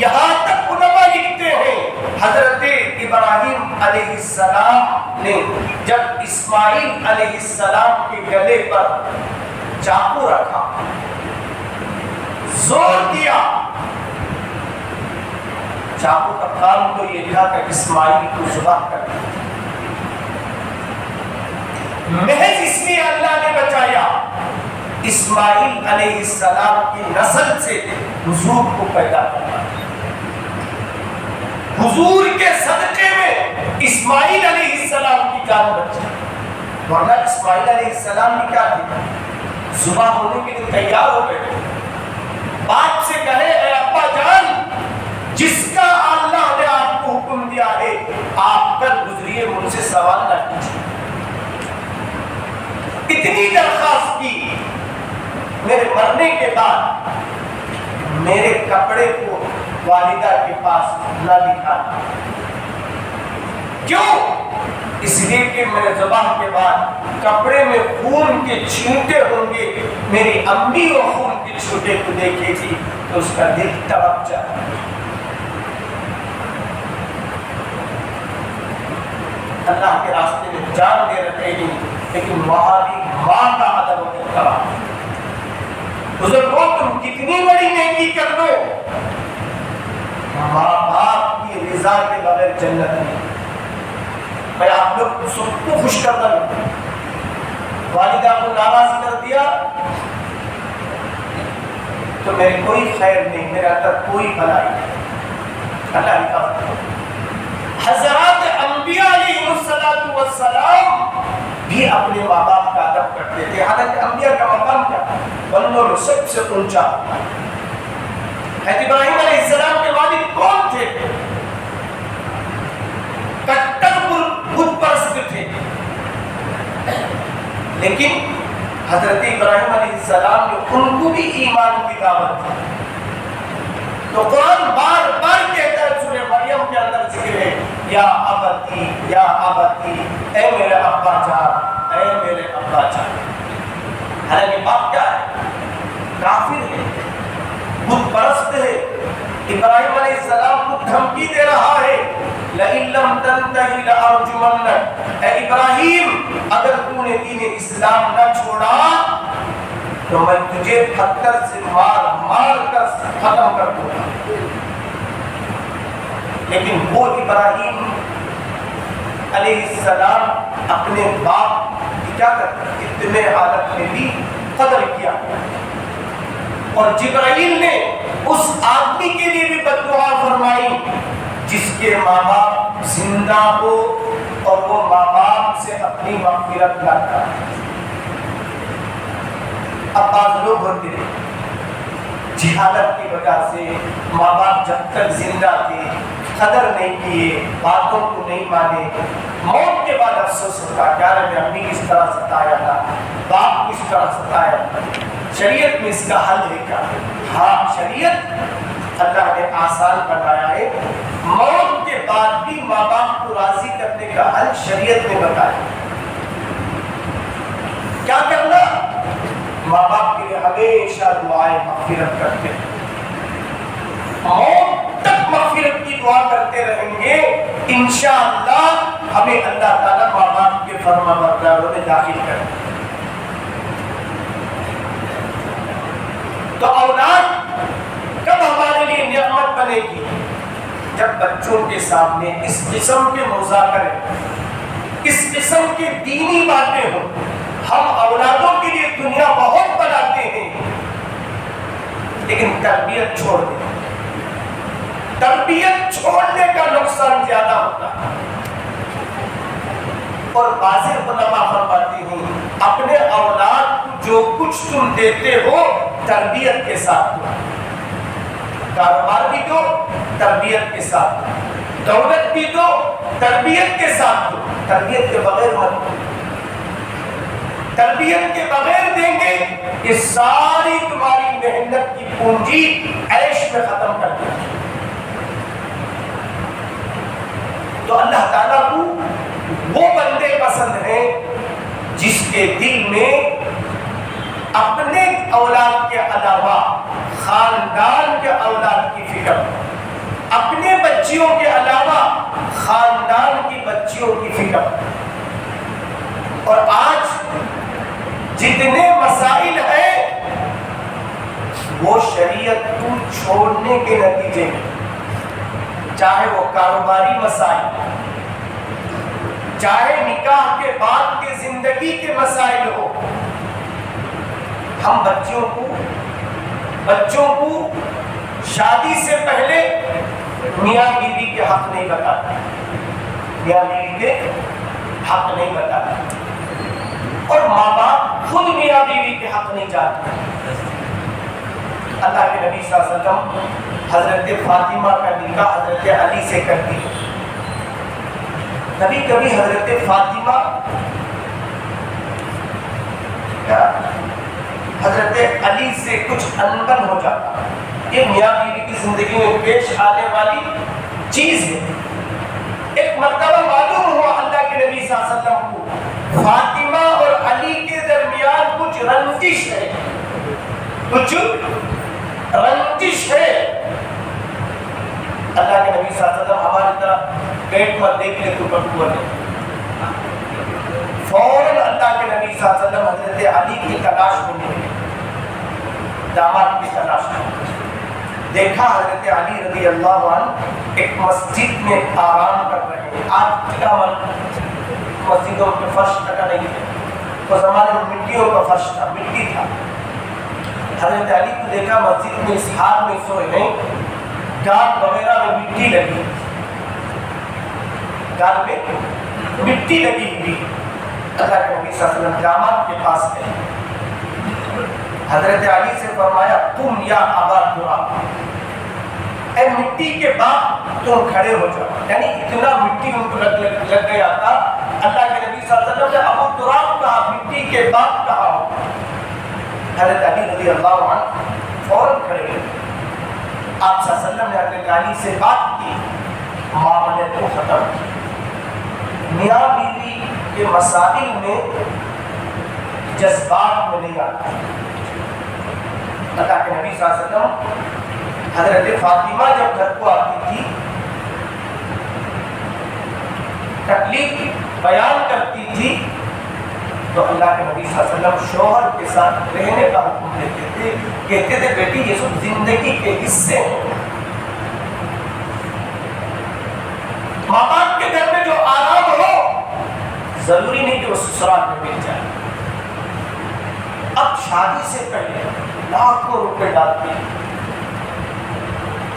[SPEAKER 2] یہاں تک علماء لکھتے ہیں حضرت ابراہیم علیہ السلام نے جب اسماعیل علیہ السلام کے گلے پر چاقو رکھا، زور دیا، چاقو کا کام تو یہ تھا کہ اسماعیل کو ذبح کر دیا. محض اس لیے اللہ نے بچایا اسماعیل علیہ السلام کی نسل سے حضور کو پیدا کرنا. حضور کے صدقے میں اسماعیل علیہ السلام کی جان بچی. ورنہ اسماعیل علیہ السلام نے کیا کیا؟ ذبح ہونے کے لیے تیار ہو گئے. باپ سے کہے اے ابا جان، جس کا اللہ نے آپ کو حکم دیا ہے آپ کل گزریے، مجھ سے سوال نہ کیجیے. اتنی درخواست کی. میرے مرنے کے بعد میرے کپڑے کو والدہ کے پاس نہ دکھانا. کیوں؟ اس لیے کہ میرے ذبح کے بعد کپڑے میں خون کے چھینٹے ہوں گے. میری امی وہ خون کے چھینٹے کو دیکھے گی تو اس کا دل تڑپ جائے. اللہ کے راستے میں جان دے رکھے گی، لیکن وہاں بھی ماں کا ادب و احترام. بزرگوں تم کتنی بڑی نیکی کر دو، ماں باپ کی رضا کے بغیر جنت نہیں. میں آپ لوگ سب کو خوش کرتا ہوں. والدہ کو ناراض کر دیا، تو میرے کوئی خیر نہیں، میرے اندر کوئی بھلائی نہیں۔ اللہ حفاظت کرے۔ حضرات انبیاء علیہ السلام بھی اپنے ماں باپ کا ادب کرتے تھے، حالانکہ انبیاء کا مقام کیا؟ بندوں میں سب سے اونچا۔ حضرت ابراہیم علیہ السلام کے والد کون تھے؟ کٹر بت پرست تھے، لیکن حضرت ابراہیم علیہ السلام نے ان کو بھی ایمان کی دعوت دی۔ تو قرآن بار بار کہتا ہے، سورہ مریم کے اندر ذکر ہے، یا ابتی یا ابتی، اے میرے ابا جان، اے میرے ابا جان۔ حالانکہ باپ کیا ہے؟ کافر ہے، بت پرست ہے۔ ابراہیم علیہ السلام کو دھمکی دے رہا ہے، لئن لم تنتہی لأرجمنک، اے ابراہیم اگر تو نے دین اسلام نہ چھوڑا تو میں تجھے پتھر سے مار مار کر ختم کر دوں گا۔ لیکن وہ ابراہیم علیہ السلام اپنے باپ کی کیا کرتے؟ اتنے حالت میں بھی قدر کیا، اور جبرائیل نے اس آدمی کے لیے بھی بددعا فرمائی جس کے ماں باپ زندہ ہو اور وہ ماں باپ سے اپنی مغفرت نہ کرے۔ اب بعض لوگ ہوتے ہیں جہالت کی وجہ سے ماں باپ جب تک زندہ تھے قدر نہیں کیے، باتوں کو نہیں مانے، موت کے بعد افسوس ہوتا ہے، یار میں امی کس طرح ستایا تھا، باپ کس طرح ستایا تھا۔ شریعت میں اس کا حل ہے کیا؟ ہاں، شریعت اللہ نے آسان بنایا ہے، موت کے بعد بھی ماں باپ کو راضی کرنے کا حل شریعت نے بتایا۔ کیا کرنا؟ ماں باپ کے لیے ہمیشہ دعائیں مغفرت کرتے ہیں، موت تک مغفرت کی دعا کرتے رہیں گے، انشاءاللہ ہمیں اللہ تعالیٰ ماں باپ کے فرما برداروں میں داخل کرے۔ تو اولاد کب ہمارے لیے نعمت بنے گی؟ جب بچوں کے سامنے اس قسم کے مذاکرے، اس قسم کے دینی باتیں ہوں۔ ہم اولادوں کے لیے دنیا بہت بناتے ہیں لیکن تربیت چھوڑ دیں، تربیت چھوڑنے کا نقصان زیادہ ہوتا ہے۔ اور بعض علماء فرماتے ہیں اپنے اولاد کو جو کچھ تم دیتے ہو تربیت کے ساتھ دو، کاروبار بھی دو تربیت کے ساتھ دو، دولت بھی دو تربیت کے ساتھ دو، تربیت کے بغیر مت دو۔ تربیت کے بغیر دیں گے یہ ساری تمہاری محنت کی پونجی عیش میں ختم کر دیں گے۔ تو اللہ تعالیٰ کو وہ بندے پسند ہیں جس کے دل میں اپنے اولاد کے علاوہ خاندان کے اولاد کی فکر، اپنے بچیوں کے علاوہ خاندان کی بچیوں کی فکر۔ اور آج جتنے مسائل ہیں وہ شریعت کو چھوڑنے کے نتیجے میں، چاہے وہ کاروباری مسائل، چاہے نکاح کے بعد کے زندگی کے مسائل ہو، ہم بچوں کو شادی سے پہلے میاں بیوی کے حق نہیں بتاتے، میاں بیوی کے حق نہیں بتاتے، اور ماں باپ خود میاں بیوی کے حق نہیں جانتے۔ اللہ کے نبی صلی اللہ علیہ وسلم حضرت فاطمہ کا نکاح حضرت علی سے کرتی ہے۔ کبھی کبھی حضرت فاطمہ حضرت علی سے کچھ انبن ہو جاتا، یہ میاں بیوی کی زندگی میں پیش آنے والی چیز ہے۔ ایک مرتبہ معلوم ہوا اللہ کے نبی صلی اللہ علیہ وسلم کو فاطمہ اور علی کے درمیان کچھ رنجش ہے، کچھ رنجش ہے۔ اللہ کے نبی صلی اللہ علیہ وسلم ہماری طرف پیٹ پر دیکھ لے تو کٹوا نہیں، فوراً اللہ کے نبی صلی اللہ علیہ وسلم حضرت علی کی تلاش میں نکلے، داماد کی تلاش میں۔ دیکھا حضرت علی رضی اللہ عنہ ایک مسجد میں آرام کر رہے ہیں۔ آج کا مسجدوں کے فرش تک نہیں تھے، اس زمانے میں مٹیوں کا فرش تھا، مٹی تھا۔ حضرت علی کو دیکھا مسجد میں اس حال میں سوئے ہیں، گال وغیرہ میں مٹی لگی، گال میں مٹی لگی ہوئی۔ اللہ کے نبی صلی اللہ علیہ وسلم جامع کے پاس گئے، حضرت علی سے فرمایا تم یا ابا تراب، اے مٹی کے باپ تم کھڑے ہو جاؤ، یعنی اتنا مٹی ان کو لگ گیا تھا۔ اللہ کے نبی صلی اللہ علیہ وسلم نے ابو تراب کہا، مٹی کے باپ کہا۔ حضرت علی رضی اللہ عنہ فوراً کھڑے ہوئے، آپ صلی اللہ علیہ وسلم نے حضرت علی سے بات کی، معاملے کو ختم کیا۔ میاں بیوی کے مسائل میں جذبات میں نہیں آتا۔ اللہ کے نبی صلی اللہ علیہ وسلم حضرت فاطمہ جب گھر کو آتی تھی، تکلیف بیان کرتی تھی، تو اللہ کے نبی صلی اللہ علیہ وسلم شوہر کے ساتھ رہنے کا حکم دیتے تھے، کہتے تھے بیٹی یہ سب زندگی کے حصے ہیں۔ ماں باپ کے گھر میں جو آرام ہو ضروری نہیں کہ وہ سسرال میں مل جائے۔ اب شادی سے پہلے لاکھوں روپے ڈالتے ہیں،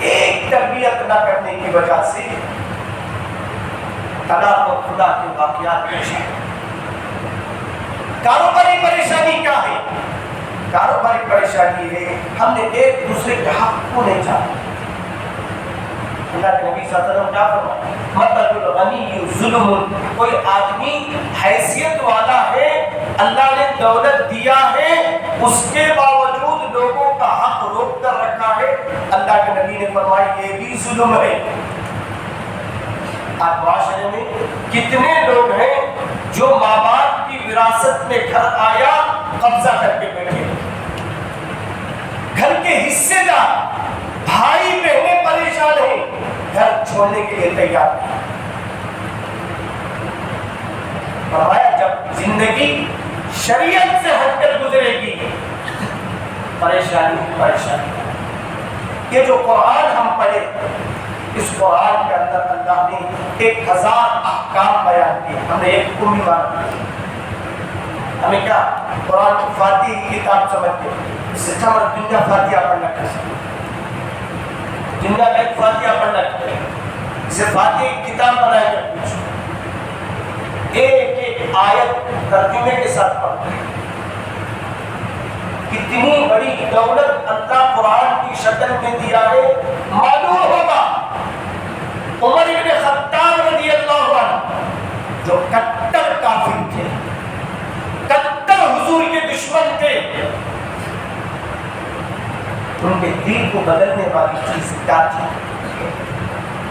[SPEAKER 2] ایک تربیت نہ کرنے کی وجہ سے طلاق و خدا کے واقعات پیش آئے۔ کاروباری پریشانی کیا ہے؟ کاروباری پریشانی ہے ہم نے ایک دوسرے کے حق کو نہیں جانا۔ اللہ کے نبی صلی اللہ علیہ وسلم کیا فرمایا؟ مثل الغنی ظلم، کوئی آدمی حیثیت والا ہے، اللہ نے دولت دیا ہے، اس کے باوجود لوگوں کا حق روک کر رکھا ہے، اللہ کے نبی نے فرمایا یہ بھی ظلم ہے۔ آج معاشرے میں کتنے لوگ ہیں جو ماں باپ کی وراثت میں گھر آیا قبضہ کر کے بیٹھے، گھر کے حصے دار بھائی بہنیں پریشان ہیں، گھر چھوڑنے کے لیے تیار ہیں۔ فرمایا جب زندگی شریعت سے ہٹ کر گزرے گی پریشانی پریشانی۔ یہ جو قرآن ہم پڑھے، اس قرآن کے اندر اللہ نے 1000 احکام بیان کیے، ہم نے ایک حکم ہی مانا۔ ہمیں کیا قرآن کی فاتحہ کی کتاب سمجھتے، اس سے اچھا ہمارا دنیا فاتحہ پڑھنا چاہیے، دنیا کا ایک فاتحہ پڑھنا چاہیے، اسے فاتحہ کی کتاب بنایا جائے، ایک ایک آیت ترجمے کے ساتھ پڑھتے ہیں۔ کتنی بڑی دولت اللہ قرآن کی شکل میں دیا ہے، معلوم ہوگا عمر بن خطاب رضی اللہ عنہ جو کٹر کافر تھے، کٹر حضور کے دشمن تھے، ان کے دل کو بدلنے والی چیز کیا تھی؟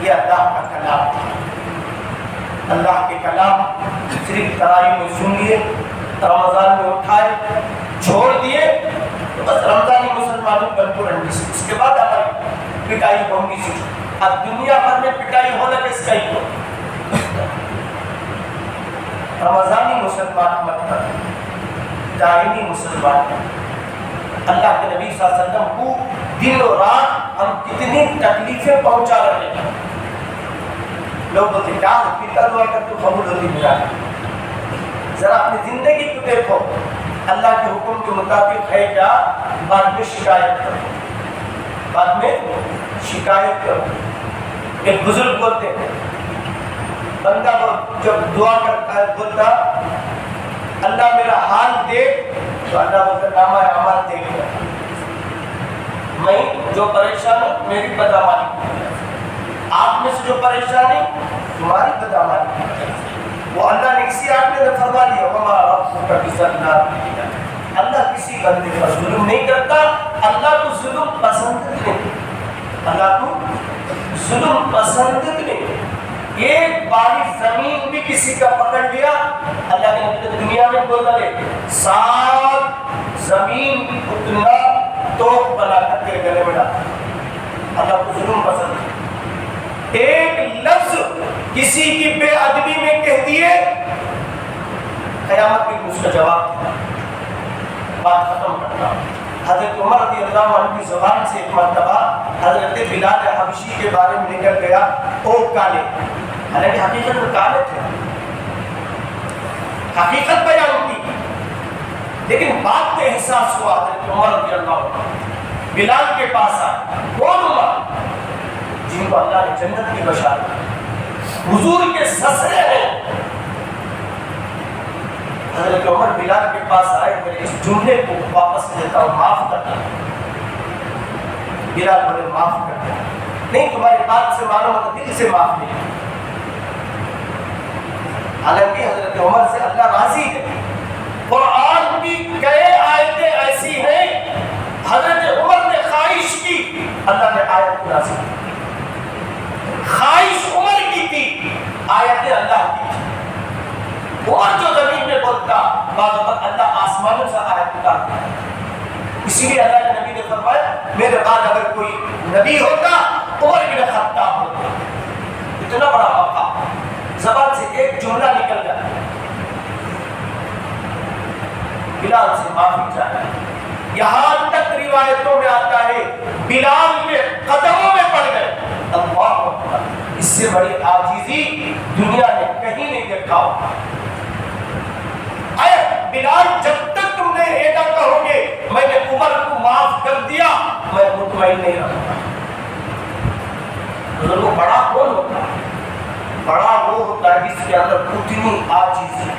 [SPEAKER 2] یہ اللہ کا کلام تھا۔ اللہ کے کلام صرف تراویح میں سن لیے، رمضان میں اٹھائے چھوڑ دیے تو بس رمضانی مسلمانوں بن کو رنڈی سے، اس کے بعد ہماری پٹائی ہونگی سی۔ اب دنیا بھر میں پٹائی ہونا کس کا ہی ہو، رمضانی مسلمان مت کر، دائمی مسلمان کر۔ اللہ کے نبی صلی اللہ علیہ وسلم کو دن و رات ہم کتنی تکلیفیں پہنچا رہے ہیں۔ لوگ بولتے کیا پیتا دعا کر تو قبول ہوتی میرا، ذرا اپنی زندگی کو دیکھو، اللہ کے حکم کے مطابق ہے کیا؟ بعد میں شکایت کرو، بعد میں شکایت کرو۔ ایک بزرگ بولتے ہیں، بندہ جب دعا کرتا ہے بولتا اللہ میرا حال دیکھ، تو اللہ بولتا نامہ اعمال دیکھ، میں جو پریشان ہوں میری بدعمالی، آپ میں سے جو پریشان ہے تمہاری بدعمالی۔ وہ اللہ نے اسی آیت میں فرما دیا وما ربک بظلام للعبید، اللہ کسی بندے پر ظلم نہیں کرتا، اللہ کو ظلم پسند نہیں، اللہ کو ظلم پسند نہیں۔ ایک بارش زمین بھی کسی کا پکڑ لیا، اللہ کے نبی دنیا میں بول رہے 7 زمین اتنا توپ بنا کر کے گلے میں ڈالا، اللہ کو ظلم پسند نہیں۔ ایک لفظ کسی کی بے ادبی میں کہہ دیے، قیامت میں اس کا جواب دیا، بات ختم کرتا۔ حضرت عمر رضی اللہ عنہ کی زبان سے ایک مرتبہ حضرت بلال حبشی کے بارے میں نکل گیا او کالے، حالانکہ حقیقت میں کالے تھے، حقیقت بیان کی، لیکن بعد میں احساس ہوا حضرت عمر رضی اللہ عنہ بلال کے پاس آئے. کون عمر؟ جن کو اللہ نے جنت کی بشارت، حضور کے سسرے ہیں. حضرت عمر بلال کے پاس آئے، میرے اس جملے کو واپس لیتا ہوں، معاف کرتا. بلال بولے معاف کرتا نہیں، تمہاری بات سے معلوم ہوتا دل سے معاف نہیں. حالانکہ حضرت عمر سے اللہ راضی ہے. قرآن کی کئی آیتیں ایسی ہیں حضرت عمر نے خواہش کی، اللہ نے آیت کو نازل کی. خواہش عمر کی تھی، آیتیں اللہ کی تھی. عمر جو زمین میں بولتا، بعض وقت اللہ آسمانوں سے آیت اتارتا. اسی لیے اللہ کے نبی نے فرمایا میرے بعد اگر کوئی نبی ہوتا عمر بن خطاب ہوتا. اتنا بڑا مقام، زبان سے ایک جملہ نکل جاتا. بلال سے معافی چاہے. یہاں تک روایتوں میں آتا ہے بلال کے قدموں میں پڑ گئے. اللہ اکبر. اس سے بڑی عاجزی دنیا نے کہیں نہیں دیکھا ہوگا. اے بلال، جب تک تم نے یہ نہ کہو گے میں نے عمر کو معاف کر دیا، میں مطمئن نہیں رہوں گا. بڑا کون ہوتا ہے؟ بڑا وہ ہوتا ہے جس کے اندر اتنی عاجزی،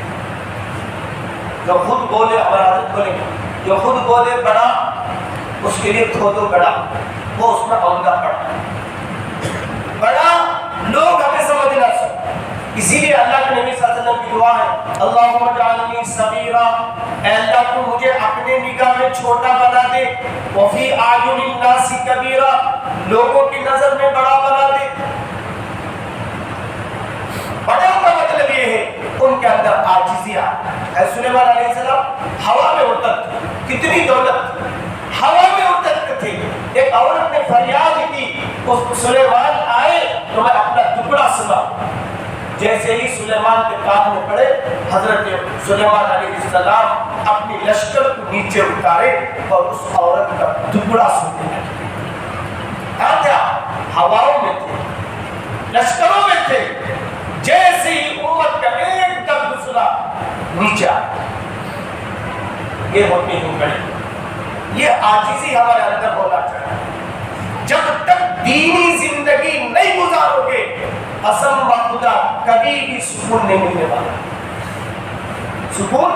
[SPEAKER 2] جو خود بولے، ہمارا حضرت بولے جو خود بولے بڑا، اس کے لیے کھودو بڑا، وہ اس میں عمدہ پڑا. بڑا لوگ ہمیں سمجھ نہ سکتے. اسی لیے اللہ کے نبی صلی اللہ علیہ وسلم کی دعا ہے اللہم اجعلنی صغیرا، اے اللہ تو مجھے اپنے نگاہ میں چھوٹا بنا دے، وفی اعین الناس کبیرا، لوگوں کی نظر میں بڑا بنا دے. بڑوں کا مطلب یہ ہے ان کے اندر عاجزی ہے. سلیمان علیہ السلام ہوا میں اڑتے تھے، کتنی دولت، ہوا میں اڑتے تھے. ایک عورت نے فریاد کی، اس سلیمان آئے تو میں اپنا ٹکڑا سنا. جیسے ہی سلیمان کے کان میں پڑے، حضرت سلیمان علیہ السلام اپنی لشکر کو نیچے اتارے اور اس عورت کا ٹکڑا سننے لگے. کیا ہواؤں میں تھے، لشکروں میں تھے. جیسے ہی امت کا ایک دم سنا نیچے آئے. یہ ہوتی ہے بڑی، یہ عاجزی ہمارے اندر ہونا چاہیے. جب تک دینی زندگی نہیں گزارو گے قسم خدا کبھی بھی سکون نہیں ملنے والا. سکون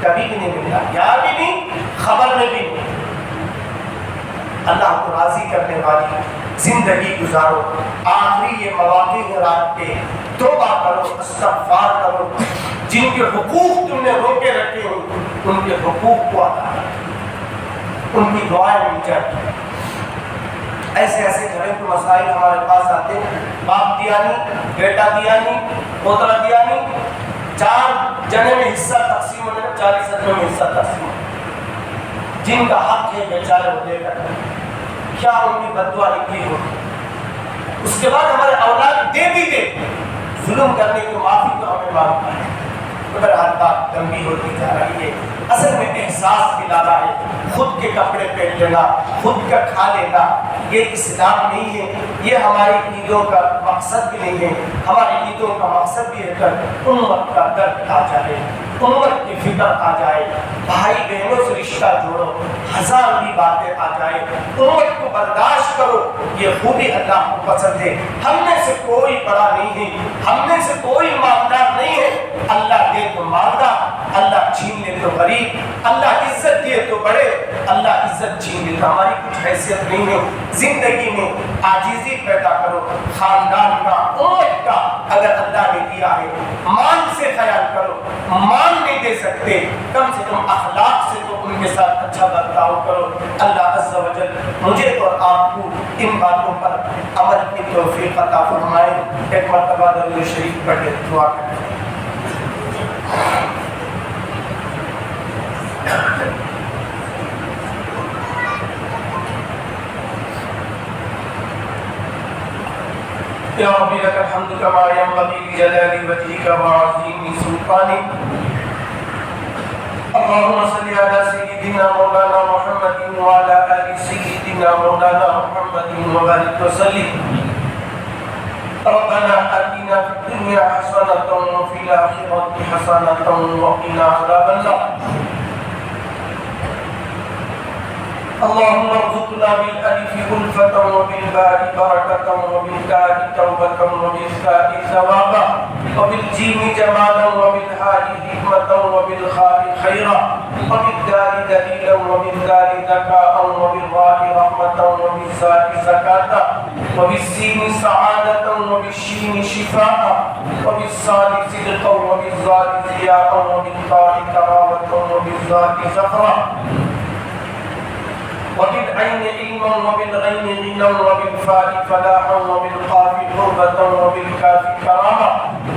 [SPEAKER 2] کبھی بھی نہیں ملنا، یہاں بھی نہیں، خبر میں بھی نہیں. اللہ کو راضی کرنے والی زندگی گزارو. آخری یہ مواقع ہے رات کے، توبہ کرو، استغفار کرو. جن کے حقوق تم نے روکے رکھے ہو ان کے حقوق کو ادا کرو، ان کی دعائیں مل جائیں. ایسے ایسے گھروں کے مسائل ہمارے پاس آتے ہیں. باپ دیا نہیں، بیٹا دیا نہیں، پوترا دیا نہیں، 4 جنے میں حصہ تقسیم ہونے میں 40 آدمیوں میں حصہ تقسیم ہونے. جن کا حق ہے بیچارے وہ دے کر کیا ان کی بددعا نکلی ہو. اس کے بعد ہمارے اولاد دے بھی دے، ظلم کرنے کی معافی تو ہمیں مانگنا ہے. مگر ہر بات گمبھیر ہوتی جا رہی ہے. اصل میں احساس دلانا ہے. خود کے کپڑے پہن لینا، خود کا کھا لینا، یہ اسلام نہیں ہے. یہ ہماری عیدوں کا مقصد بھی نہیں ہے. ہماری عیدوں کا مقصد بھی ہے کہ امت کا درد آ جائے، امت کی فکر آ جائے، بھائی بہنوں سے رشتہ جوڑو، ہزار بھی باتیں آ جائے، امت کو برداشت کرو. یہ خوبی اللہ کو پسند ہے. ہم میں سے کوئی بڑا نہیں ہے، ہم میں سے کوئی مالدار نہیں ہے. اللہ دے تو مالدار، اللہ چھین لے تو غریب، اللہ عزت دے تو بڑے، اللہ عزت چھین لے تو ہماری کچھ حیثیت نہیں ہے. زندگی میں عاجزی پیدا کرو. خاندان کا، امت کا اگر اللہ نے دیا ہے، مان سے خیال کرو. مان نہیں دے سکتے، کم سے کم اخلاق سے تو ان کے ساتھ اچھا برتاؤ کرو. اللہ عز و جل مجھے اور آپ کو ان باتوں پر عمل کی توفیق عطا فرمائے. ایک مرتبہ درود شریف پڑھ کے دعا کریں. یا ربی لک الحمد کما ینبغی لجلال وجهک وعظیم سلطانک. اللهم صل على سيدنا مولانا محمد وعلى آل سيدنا مولانا محمد وبارك وسلم. ربنا آتنا في الدنيا حسنة وفي الآخرة حسنة وقنا عذاب النار. اللهم ارزقنا بالالف الفة وبالباء بركة وبالتاء توبة وبالثاء ثوابا وبالجيم جمالا وبالهاء حكمة وبالخاء خيرا وبالدال دليلا وبالدال ذكاء وبالراء رحمة وبالزاء زكاة وبالسين سعادة وبالشين شفاء وبالصاد صدقا وبالزاء ضياء وبالطاء كرامة وبالزاء زخرا وبالعين علما وبالغين غنى وبالفاء فلاحا وبالقاف قربة وبالكاف كرامة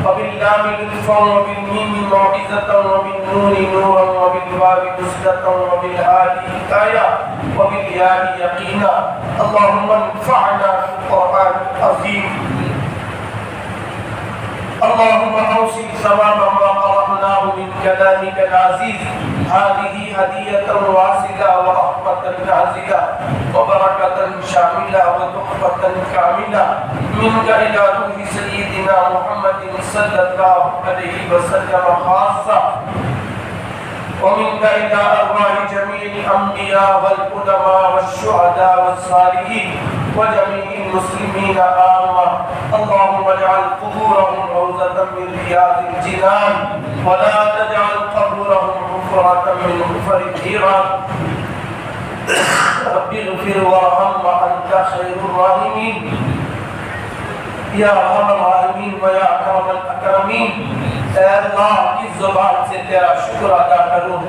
[SPEAKER 2] وباللام لطفا وبالميم موعظة وبالنون نورا وبالواو نصرة وبالهاء هداية وبالياء يقينا. اللهم انفعنا بالقرآن العظيم. اللهم اوصل ثواب ما قرأناه من كلامك العزيز. هذه هدية واصلة ورحمة نازلة وبركة شاملة وتحفة كاملة منك إلى روح سيدنا محمد صلى الله عليه وسلم خاصة ومنك إلى أرواح جميع الأنبياء والعلماء والشهداء والصالحين وجميع المسلمين عامة. اللهم اجعل قبورهم روضة من رياض الجنان ولا تجعل قبورهم حفرة من حفر النيران. رب اغفر وارحم وأنت خير الراحمين یا ارحم الراحمین و یا اکرم الاکرمین. اے اللہ کی زبان سے تیرا شکر ادا کروں.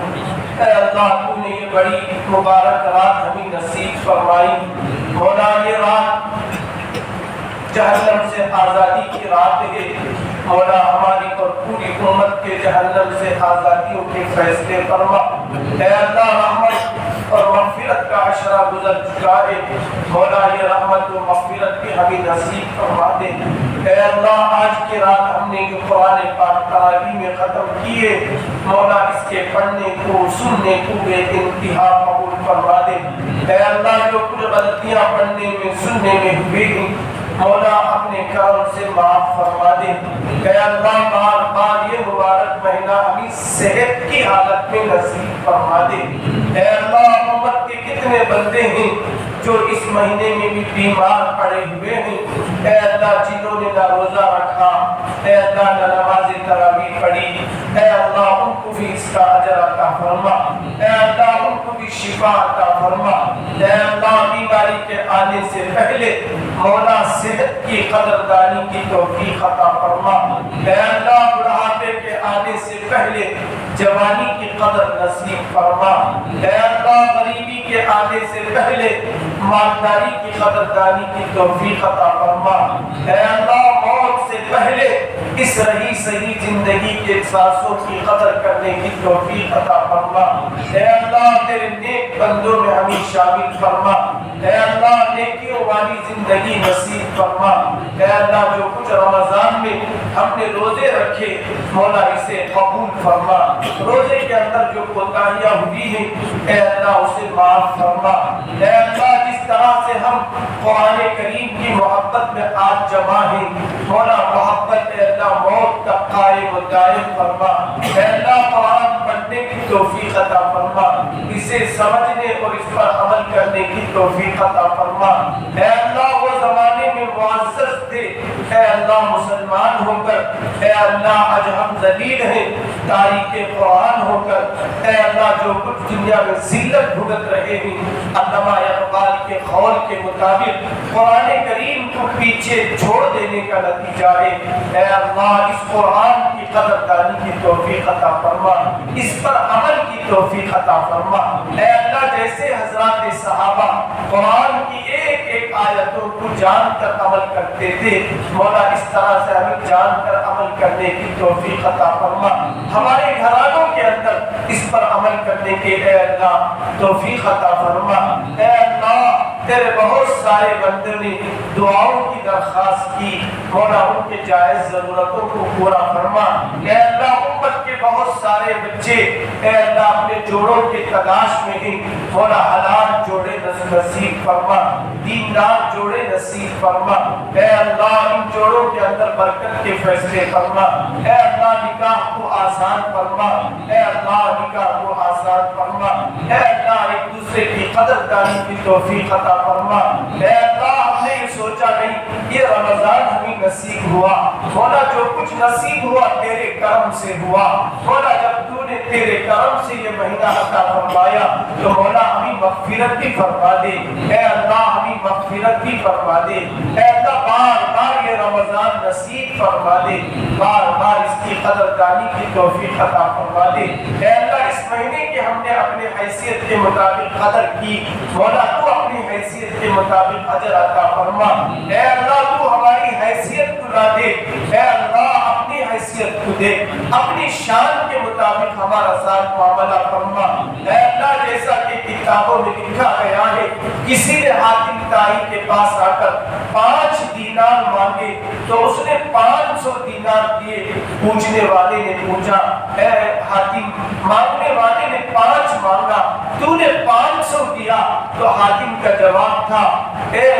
[SPEAKER 2] اے اللہ تو نے یہ بڑی مبارک رات ہمیں نصیب فرمائی. مولا یہ رات جہنم سے آزادی کی رات ہے. مولا ہماری اور پوری امت کے جہنم سے آزادیوں کے فیصلے فرما. اے اللہ رحمت اور مغفرت کا عشرہ گزر چکا ہے. مولا یہ رحمت و مغفرت کی ہمیں نصیب فرما دے. اے اللہ آج کی رات ہم نے جو قرآن پاک تراویح میں ختم کیے مولا اس کے پڑھنے کو سننے کو بے انتہا قبول فرما دے. اے اللہ جو کچھ غلطیاں پڑھنے میں سننے میں ہوئے ہیں مولا اپنے کرم سے معاف فرما دے. اے اللہ بار بار یہ مبارک مہینہ ہمیں صحت کی حالت میں نصیب فرما دے. اے اللہ امت کے کتنے بندے ہیں جو اس مہینے میں بھی بیمار پڑے ہوئے ہیں. اے اللہ جنہوں نے نہ روزہ رکھا اے اللہ نہ نماز تراویح پڑھی اے اللہ ان کو بھی اس کا اجر عطا فرما. اے اللہ ان کو بھی شفا عطا فرما. اے اللہ بیماری کے آنے سے پہلے مولا صحت کی قدردانی کی توفیق عطا فرما. اے اللہ بڑھاپے کے آنے سے پہلے جوانی کی قدر نصیب فرما. اے اللہ غریبی کے آنے سے پہلے مالداری کی قدردانی کی توفیق عطا فرما. اے اللہ موت سے پہلے اس رہی صحیح زندگی کے احساسوں کی قدر کرنے کی توفیق عطا فرما. اے اللہ تیرے نیک بندوں میں ہمیں شامل فرما. اے اللہ نیکیوں والی زندگی نصیب فرما. اے اللہ جو کچھ رمضان میں ہم نے روزے رکھے مولا اسے قبول فرما. روزے کے اندر جو کوتاہیاں ہوئی ہیں اے اللہ اسے معاف فرما. اے اللہ جس طرح سے ہم قرآن کریم کی محبت میں آج جمع ہیں مولا محبت اے اللہ موت تک قائم و دائم فرما. اے اللہ قرآن پڑھنے کی توفیق عطا فرما. اسے سمجھنے اور اس پر عمل کرنے کی توفیق عطا فرما. اے اللہ وہ زمانے میں معزز تھے اے اللہ مسلمان ہو کر اے اللہ آج ہم ذلیل ہیں تاریخ قرآن ہو کر اے اللہ جو کچھ دنیا میں ذلت بھگت رہے ہیں علامہ اقبال کے قول کے مطابق قرآن کریم کو پیچھے چھوڑ دینے کا نتیجہ ہے. اے اللہ اس قرآن کی قدردانی کی توفیق عطا فرما. اس پر عمل کی توفیق عطا فرما. اے اللہ جیسے حضرات صحابہ قرآن کی ایک ایک آیتوں کو جان کر عمل کرتے تھے مولا اس طرح سے ہمیں جان کر عمل کرنے کی توفیق عطا فرما. ہمارے گھرانوں کے اندر اس پر عمل کرنے کے اے اللہ توفیق عطا فرما. اے اللہ تیرے بہت سارے بندوں نے دعاؤں کی درخواست کی مولا ان کے جائز ضرورتوں کو پورا فرما. اے اللہ امت کے بہت سارے بچے اے اللہ اپنے جوڑوں کے تلاش میں ہیں، مولا حلال جوڑے نصیب فرما، دیندار جوڑے نصیب فرما، اے اللہ ان جوڑوں کے اندر برکت کے فیصلے فرما، اے اللہ نکاح کو آسان فرما، اے اللہ نکاح کو آسان فرما، اے اللہ ایک دوسرے کی قدر دانی کی توفیق عطا فرما، اے اللہ ہم نے یہ سوچا نہیں یہ رمضان ہمیں نصیب ہوا، مولا جو کچھ نصیب ہوا تیرے کرم سے ہوا، مولا جب تو نے تیرے کرم سے یہ مہینہ عطا فرمایا تو مولا ہمیں مغفرت بھی فرما دے، اے اللہ ہمیں مغفرت بھی فرما دے، اے اللہ بار بار یہ رمضان نصیب فرما دے، بار بار اس کی قدردانی کی توفیق عطا فرما دے، اے اللہ اس مہینے کے ہم نے اپنے حیثیت کے مطابق قدر کی، مولا تو اپنی حیثیت کے مطابق اجر عطا فرما، اے اللہ تو ہماری حیثیت کو نہ دے، اے اللہ اپنی حیثیت کو دے، اپنی شان کے مطابق ہمارا ساتھ معاملہ فرما، اے اللہ جیسا کہ کتابوں میں لکھا گیا ہے کسی نے حاتم طائی کے پاس آ کر 5 دینار مانگے تو اس نے 500 دینار دیے، پوچھنے والے نے پوچھا اے حاتم مانگنے والے نے 5 مانگا تو نے 500 دیا، تو حاتم کا جواب تھا اے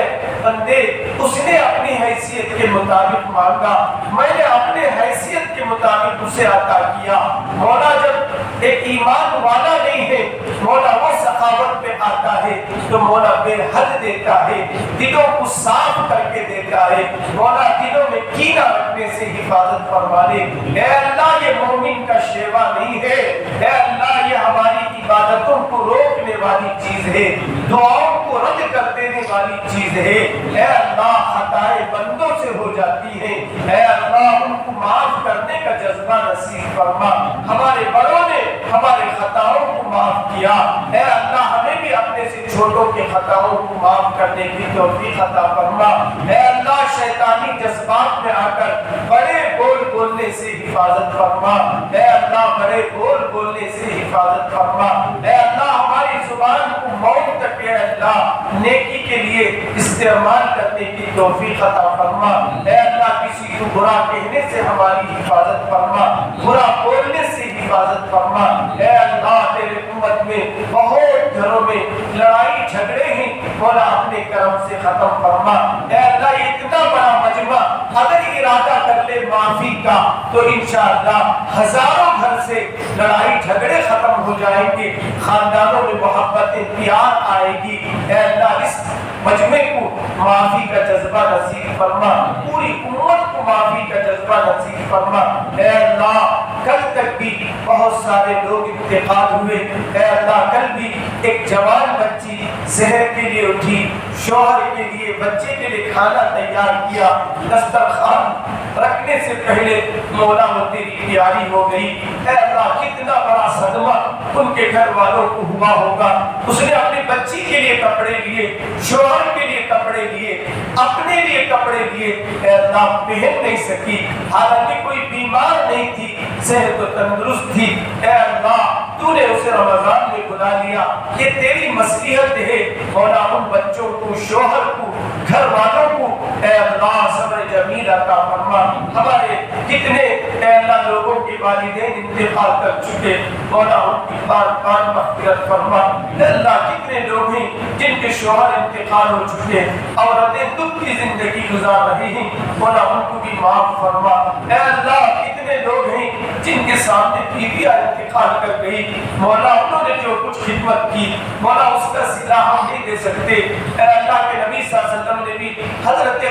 [SPEAKER 2] بندے اس نے اپنی حیثیت کے مطابق مانگا، میں نے اپنے حیثیت کے مطابق اسے عطا کیا، مولا جب ایک ایمان والا نہیں ہے مولا وہ سخاوت پہ آتا ہے تو مولا بے حد دیتا ہے، دلوں کو صاف کر کے دیتا ہے، مولا دلوں میں کینہ رکھنے سے حفاظت فرما لے، اے اللہ یہ مومن کا شیوا نہیں ہے، اے اللہ یہ ہماری عبادتوں کو روکنے والی چیز ہے، دعاؤں کو رد کر دینے والی چیز ہے، اے اللہ خطائیں بندوں سے ہو جاتی ہیں، اے اللہ ان کو معاف کرنے کا جذبہ نصیب فرما، ہمارے بڑوں نے ہمارے خطاؤں کو معاف کیا، اے اللہ ہمیں بھی اپنے سے چھوٹوں کے خطاؤں کو معاف کرنے کی توفیق عطا فرما، اے اللہ شیطانی جذبات میں آ کر بڑے بول بولنے سے حفاظت فرما، اے اللہ بڑے بول بولنے سے حفاظت فرما، اے اللہ ہماری زبان کو موت تک اے اللہ نیکی کے لیے استعمال کرنے کی توفیق عطا فرما، اے اللہ کسی کو برا کہنے سے ہماری حفاظت فرما، برا بولنے سے حفاظت فرما، اے اللہ تیرے امت میں بہت گھروں میں لڑائی جھگڑے ہیں مولا اپنے کرم سے ختم فرما، اے اللہ یہ اتنا بڑا مجمع اگر ارادہ کر لے معافی کا تو انشاءاللہ ہزاروں گھر سے لڑائی جھگڑے ختم ہو جائیں گے، خاندانوں میں محبت پیار آئے گی، اے اللہ اس مجمع کو معافی کا جذبہ نصیب فرما، پوری امت کو معافی کا جذبہ نصیب فرما، اے اللہ کل تک بھی بہت سارے لوگ انتقال ہوئے، اے اللہ کل بھی ایک جوان بچی سحر کے لیے اٹھی، شوہر کے لیے بچے کے لیے کھانا تیار کیا، دسترخوان رکھنے سے پہلے مولا وہ تیری پیاری ہو گئی، اے اللہ کتنا بڑا صدمہ ان کے گھر والوں کو ہوا ہوگا، اس نے اپنی بچی کے لیے کپڑے لیے، شوہر کے لیے کپڑے لیے، اپنے لیے کپڑے لیے، اے اللہ پہن نہیں سکی، حالانکہ کوئی بیمار نہیں تھی، صحت و تندرست تھی، اے اللہ تو نے اسے رمضان میں بلا لیا، یہ تیری مصلحت ہے، مولا ان بچوں کو، شوہر کو، گھر والوں کو اے اللہ صبر جمیل عطا فرما، ہمارے کتنے اے اللہ لوگوں کے والدین انتقال کر چکے، مولا ان کی بار بار مغفرت فرما، اے اللہ کتنے لوگ ہیں جن کے شوہر انتقال ہو چکے، عورتیں دکھ کی زندگی گزار رہی ہیں، مولا ان کو بھی معاف فرما، اے اللہ کتنے لوگ ہیں جن کے سامنے بیویاں انتقال کر گئی، مولا انہوں نے جو کچھ خدمت کی مولا اس کا صلہ ہم نہیں دے سکتے، اے اللہ کے نبی صلی اللہ علیہ وسلم نے بھی حضرت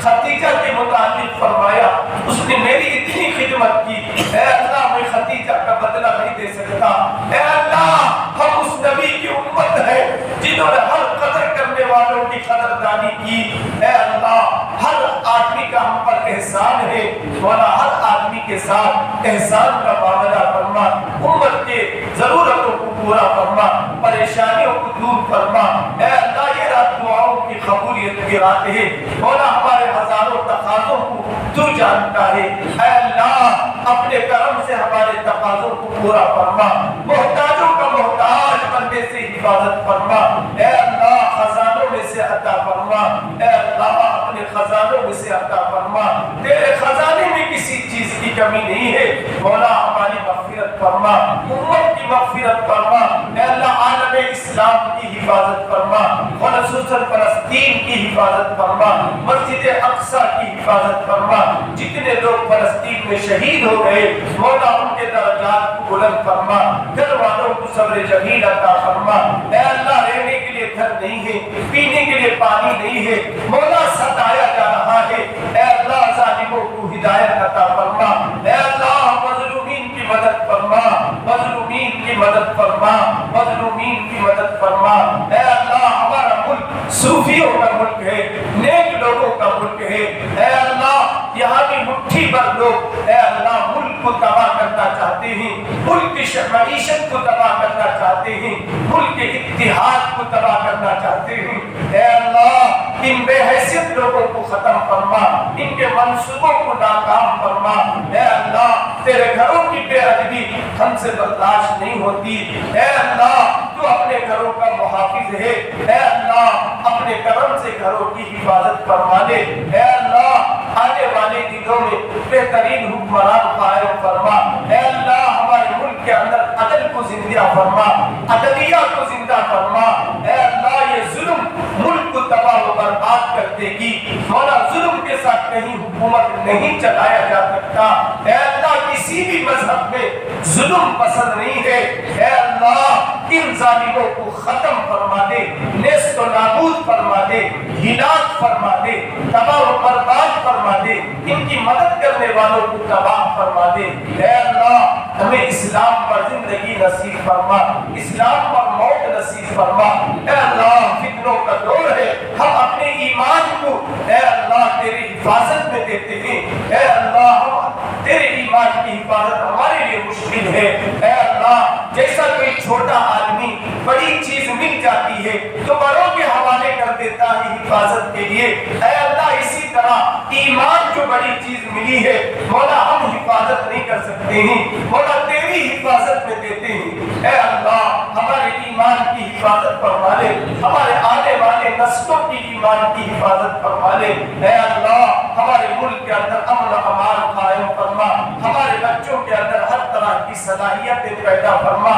[SPEAKER 2] خدیجہ کے متعلق فرمایا اس نے میری اتنی خدمت کی، اے اللہ میں خدیجہ کا بدلہ نہیں دے سکتا، اے اللہ ہم اس نبی کی امت ہے جنہوں نے ہر قدر کرنے والوں کی قدردانی کی، اے اللہ ہر آدمی کا ہم پر احسان ہے، مولا ہر آدمی کے ساتھ احسان کا معاملہ فرما، امت کے ضرورتوں کو پورا فرما، پریشانیوں کو دور فرما، اے اللہ یہ رات دعاؤں کی قبولیت کی رات ہے، مولا ہمارے ہزاروں تقاضوں کو تو جانتا ہے، اے اللہ اپنے کرم سے ہمارے تقاضوں کو پورا فرما، محتاجوں کا محتاج بننے سے حفاظت فرما، اے اللہ خزانوں میں سے عطا فرما، اے اللہ اپنے خزانوں میں سے عطا فرما، تیرے خزانے میں کسی چیز کی کمی نہیں ہے، مولا ہماری مغفرت فرما, امت کی مغفرت فرما. اے اللہ عالم اسلام کی حفاظت فرما, خصوصاً فلسطین کی حفاظت فرما, مسجد اقصی کی حفاظت فرما. جتنے لوگ فلسطین میں شہید ہو گئے مولا ان کے درجات کو بلند فرما, گھر والوں کو صبر جمیل عطا فرما. اے اللہ رہنے کے لیے گھر نہیں ہے, پینے کے لیے پانی نہیں ہے, مولا ستایا جا رہا ہے. اے اللہ ظالموں کو ہدایت عطا فرما. اے اللہ مظلومین کی مدد فرما, مظلومین کی مدد فرما, مظلومین کی مدد فرما. اے اللہ ہمارا ملک صوفیوں کا ملک ہے, نیک لوگوں کا ملک ہے. اے اللہ یہاں بھی مٹھی بھر لوگ اے اللہ ملک کو تباہ کرنا چاہتے ہیں, ملک کی معیشت کو تباہ کرنا چاہتے ہیں, ملک کے اتحاد کو تباہ کرنا چاہتے ہیں. اے اللہ ان بے حیثیت لوگوں کو ختم فرما, ان کے منصوبوں کو ناکام فرما. اے اللہ تیرے گھروں کی بے ادبی ہم سے برداشت نہیں ہوتی. اے اللہ تو اپنے گھروں کا محافظ ہے. اے اللہ اپنے کرم سے گھروں کی حفاظت فرما دے. اے اللہ آنے والے دنوں میں بہترین حکمران قائم فرما. اے اللہ ہمارے ملک کے اندر عدل کو زندہ فرما, عدلیہ کو زندہ فرما. اے اللہ یہ ظلم ملک کو تباہ و برباد کر دے گی. مولا ظلم کے ساتھ کہیں حکومت نہیں چلایا جا سکتا. اے اللہ کسی بھی مذہب میں ظلم پسند نہیں ہے. اے اللہ ان ظالموں کو ختم فرما دے, نیست و نابود فرما دے, ہلاک فرما دے, تباہ و برباد فرما دے, ان کی مدد کرنے والوں کو تباہ فرما دے. اے اللہ ہمیں اسلام پر زندگی نصیب فرما, اسلام پر موت نصیب فرما. اے اللہ فتنوں کا دور ہے, ہم اپنے ایمان کو اے اللہ تیری حفاظت میں دیتے ہیں. اے اللہ تیرے ایمان کی حفاظت ہمارے لیے مشکل ہے. اے اللہ جیسا کوئی چھوٹا آدمی بڑی چیز مل جاتی ہے تو بڑوں کے حوالے کر دیتا ہے حفاظت کے لیے, اے اللہ اسی طرح ایمان جو بڑی چیز ملی ہے مولا ہم حفاظت نہیں کر سکتے ہیں, مولا تیری حفاظت میں دیتے ہیں. اے اللہ ہمارے ایمان کی حفاظت فرما لے, ہمارے آنے والے نسلوں کی ایمان کی حفاظت فرما لے. اے اللہ ہمارے ملک کے اندر امن و امان قائم فرما, ہمارے بچوں کے اندر ہر طرح کی صلاحیتیں پیدا فرما.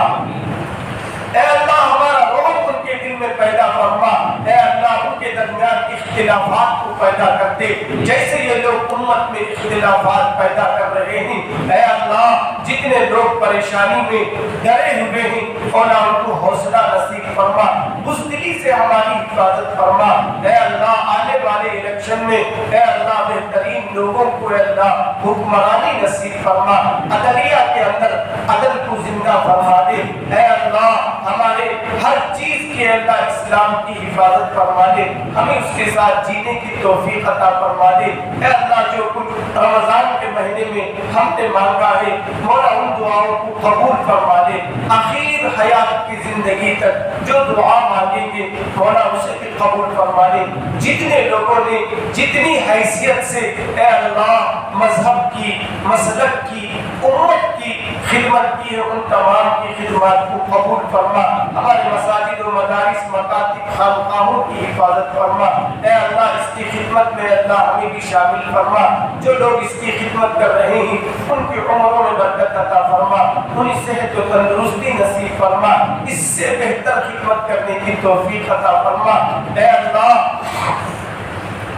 [SPEAKER 2] اے اللہ ہمارا روح ان کے دل میں پیدا فرما. اے اللہ ان کے درمیان اختلافات کو پیدا کر دے جیسے یہ لوگ امت میں اختلافات پیدا کر رہے ہیں. اے اللہ جتنے لوگ پریشانی میں ڈرے ہوئے ہیں مولا ان کو حوصلہ نصیب فرما, بزدلی سے ہماری حفاظت فرما. اے اللہ آنے والے الیکشن میں اے اللہ بہترین لوگوں کو اے اللہ حکمرانی نصیب فرما, عدلیہ کے اندر عدل کو زندہ فرما دے. اے اللہ ہمارے ہر چیز کے اللہ اسلام کی حفاظت فرما دے, ہمیں اس کے ساتھ جینے کی توفیق عطا فرما دے. اے اللہ جو کچھ رمضان کے مہینے میں ہم نے مانگا ہے مولا ان دعاؤں کو قبول فرما دے. آخر حیات کی زندگی تک جو دعا مانگیں گے مولا اسے بھی قبول فرما دے. جتنے لوگوں نے جتنی حیثیت سے اے اللہ مذہب کی, مسلک کی, امت کی خدمت کی ہے ان تمام کی خدمات کو قبول فرما. ہمارے مساجد و مدارس, مکاتب, خانقاہوں کی حفاظت فرما. اے اللہ اس کی خدمت میں اللہ ہمیں بھی شامل فرما. جو لوگ اس کی خدمت کر رہے ہیں ان کی عمروں میں برکت عطا فرما, انہیں صحت و تندرستی نصیب فرما, اس سے بہتر خدمت کرنے کی توفیق عطا فرما. اے اللہ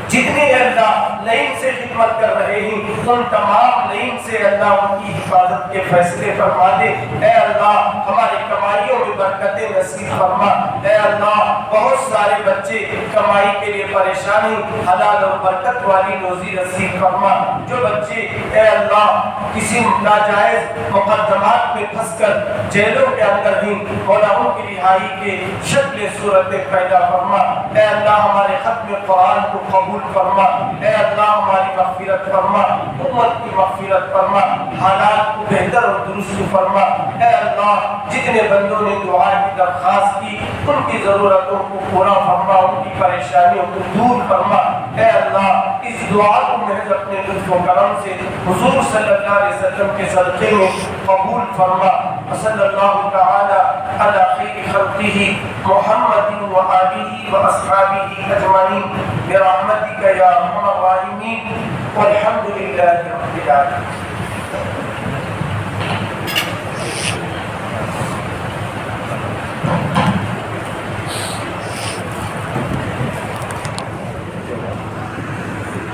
[SPEAKER 2] جتنے اللہ لائن سے خدمت کر رہے ہیں ان تمام لائن سے اللہ ان کی حفاظت کے فیصلے فرما دے. اے اللہ ہماری کمائیوں میں برکتیں نصیب فرما. اے اللہ بہت سارے بچے کمائی کے لیے پریشان ہیں, حلال اور برکت والی روزی نصیب فرما. جو بچے اے اللہ کسی ناجائز مقدمات میں پھنس کر جیلوں کے اندر ہیں مولا ان کی رہائی کے شکل صورتیں پیدا فرما. اے اللہ ہمارے ختم قرآن کو قبول فرما. اے اللہ ہماری مغفرت فرما, امت کی مغفرت فرما, حالات کو بہتر اور درست فرما. اے اللہ جتنے بندوں نے دعا کی درخواست کی ان کی ضرورتوں کو پورا فرما, ان کی پریشانیوں کو دور فرما. اے اللہ اس دعا کو محض اپنے لطف و کرم سے حضور صلی اللہ علیہ وسلم کے صدقے میں قبول فرما. صلی اللہ تعالی علی خیر خلقہ محمد و آلہ و اصحابہ اجمعین برحمتک یا ارحم الراحمین والحمد للہ رب العالمین.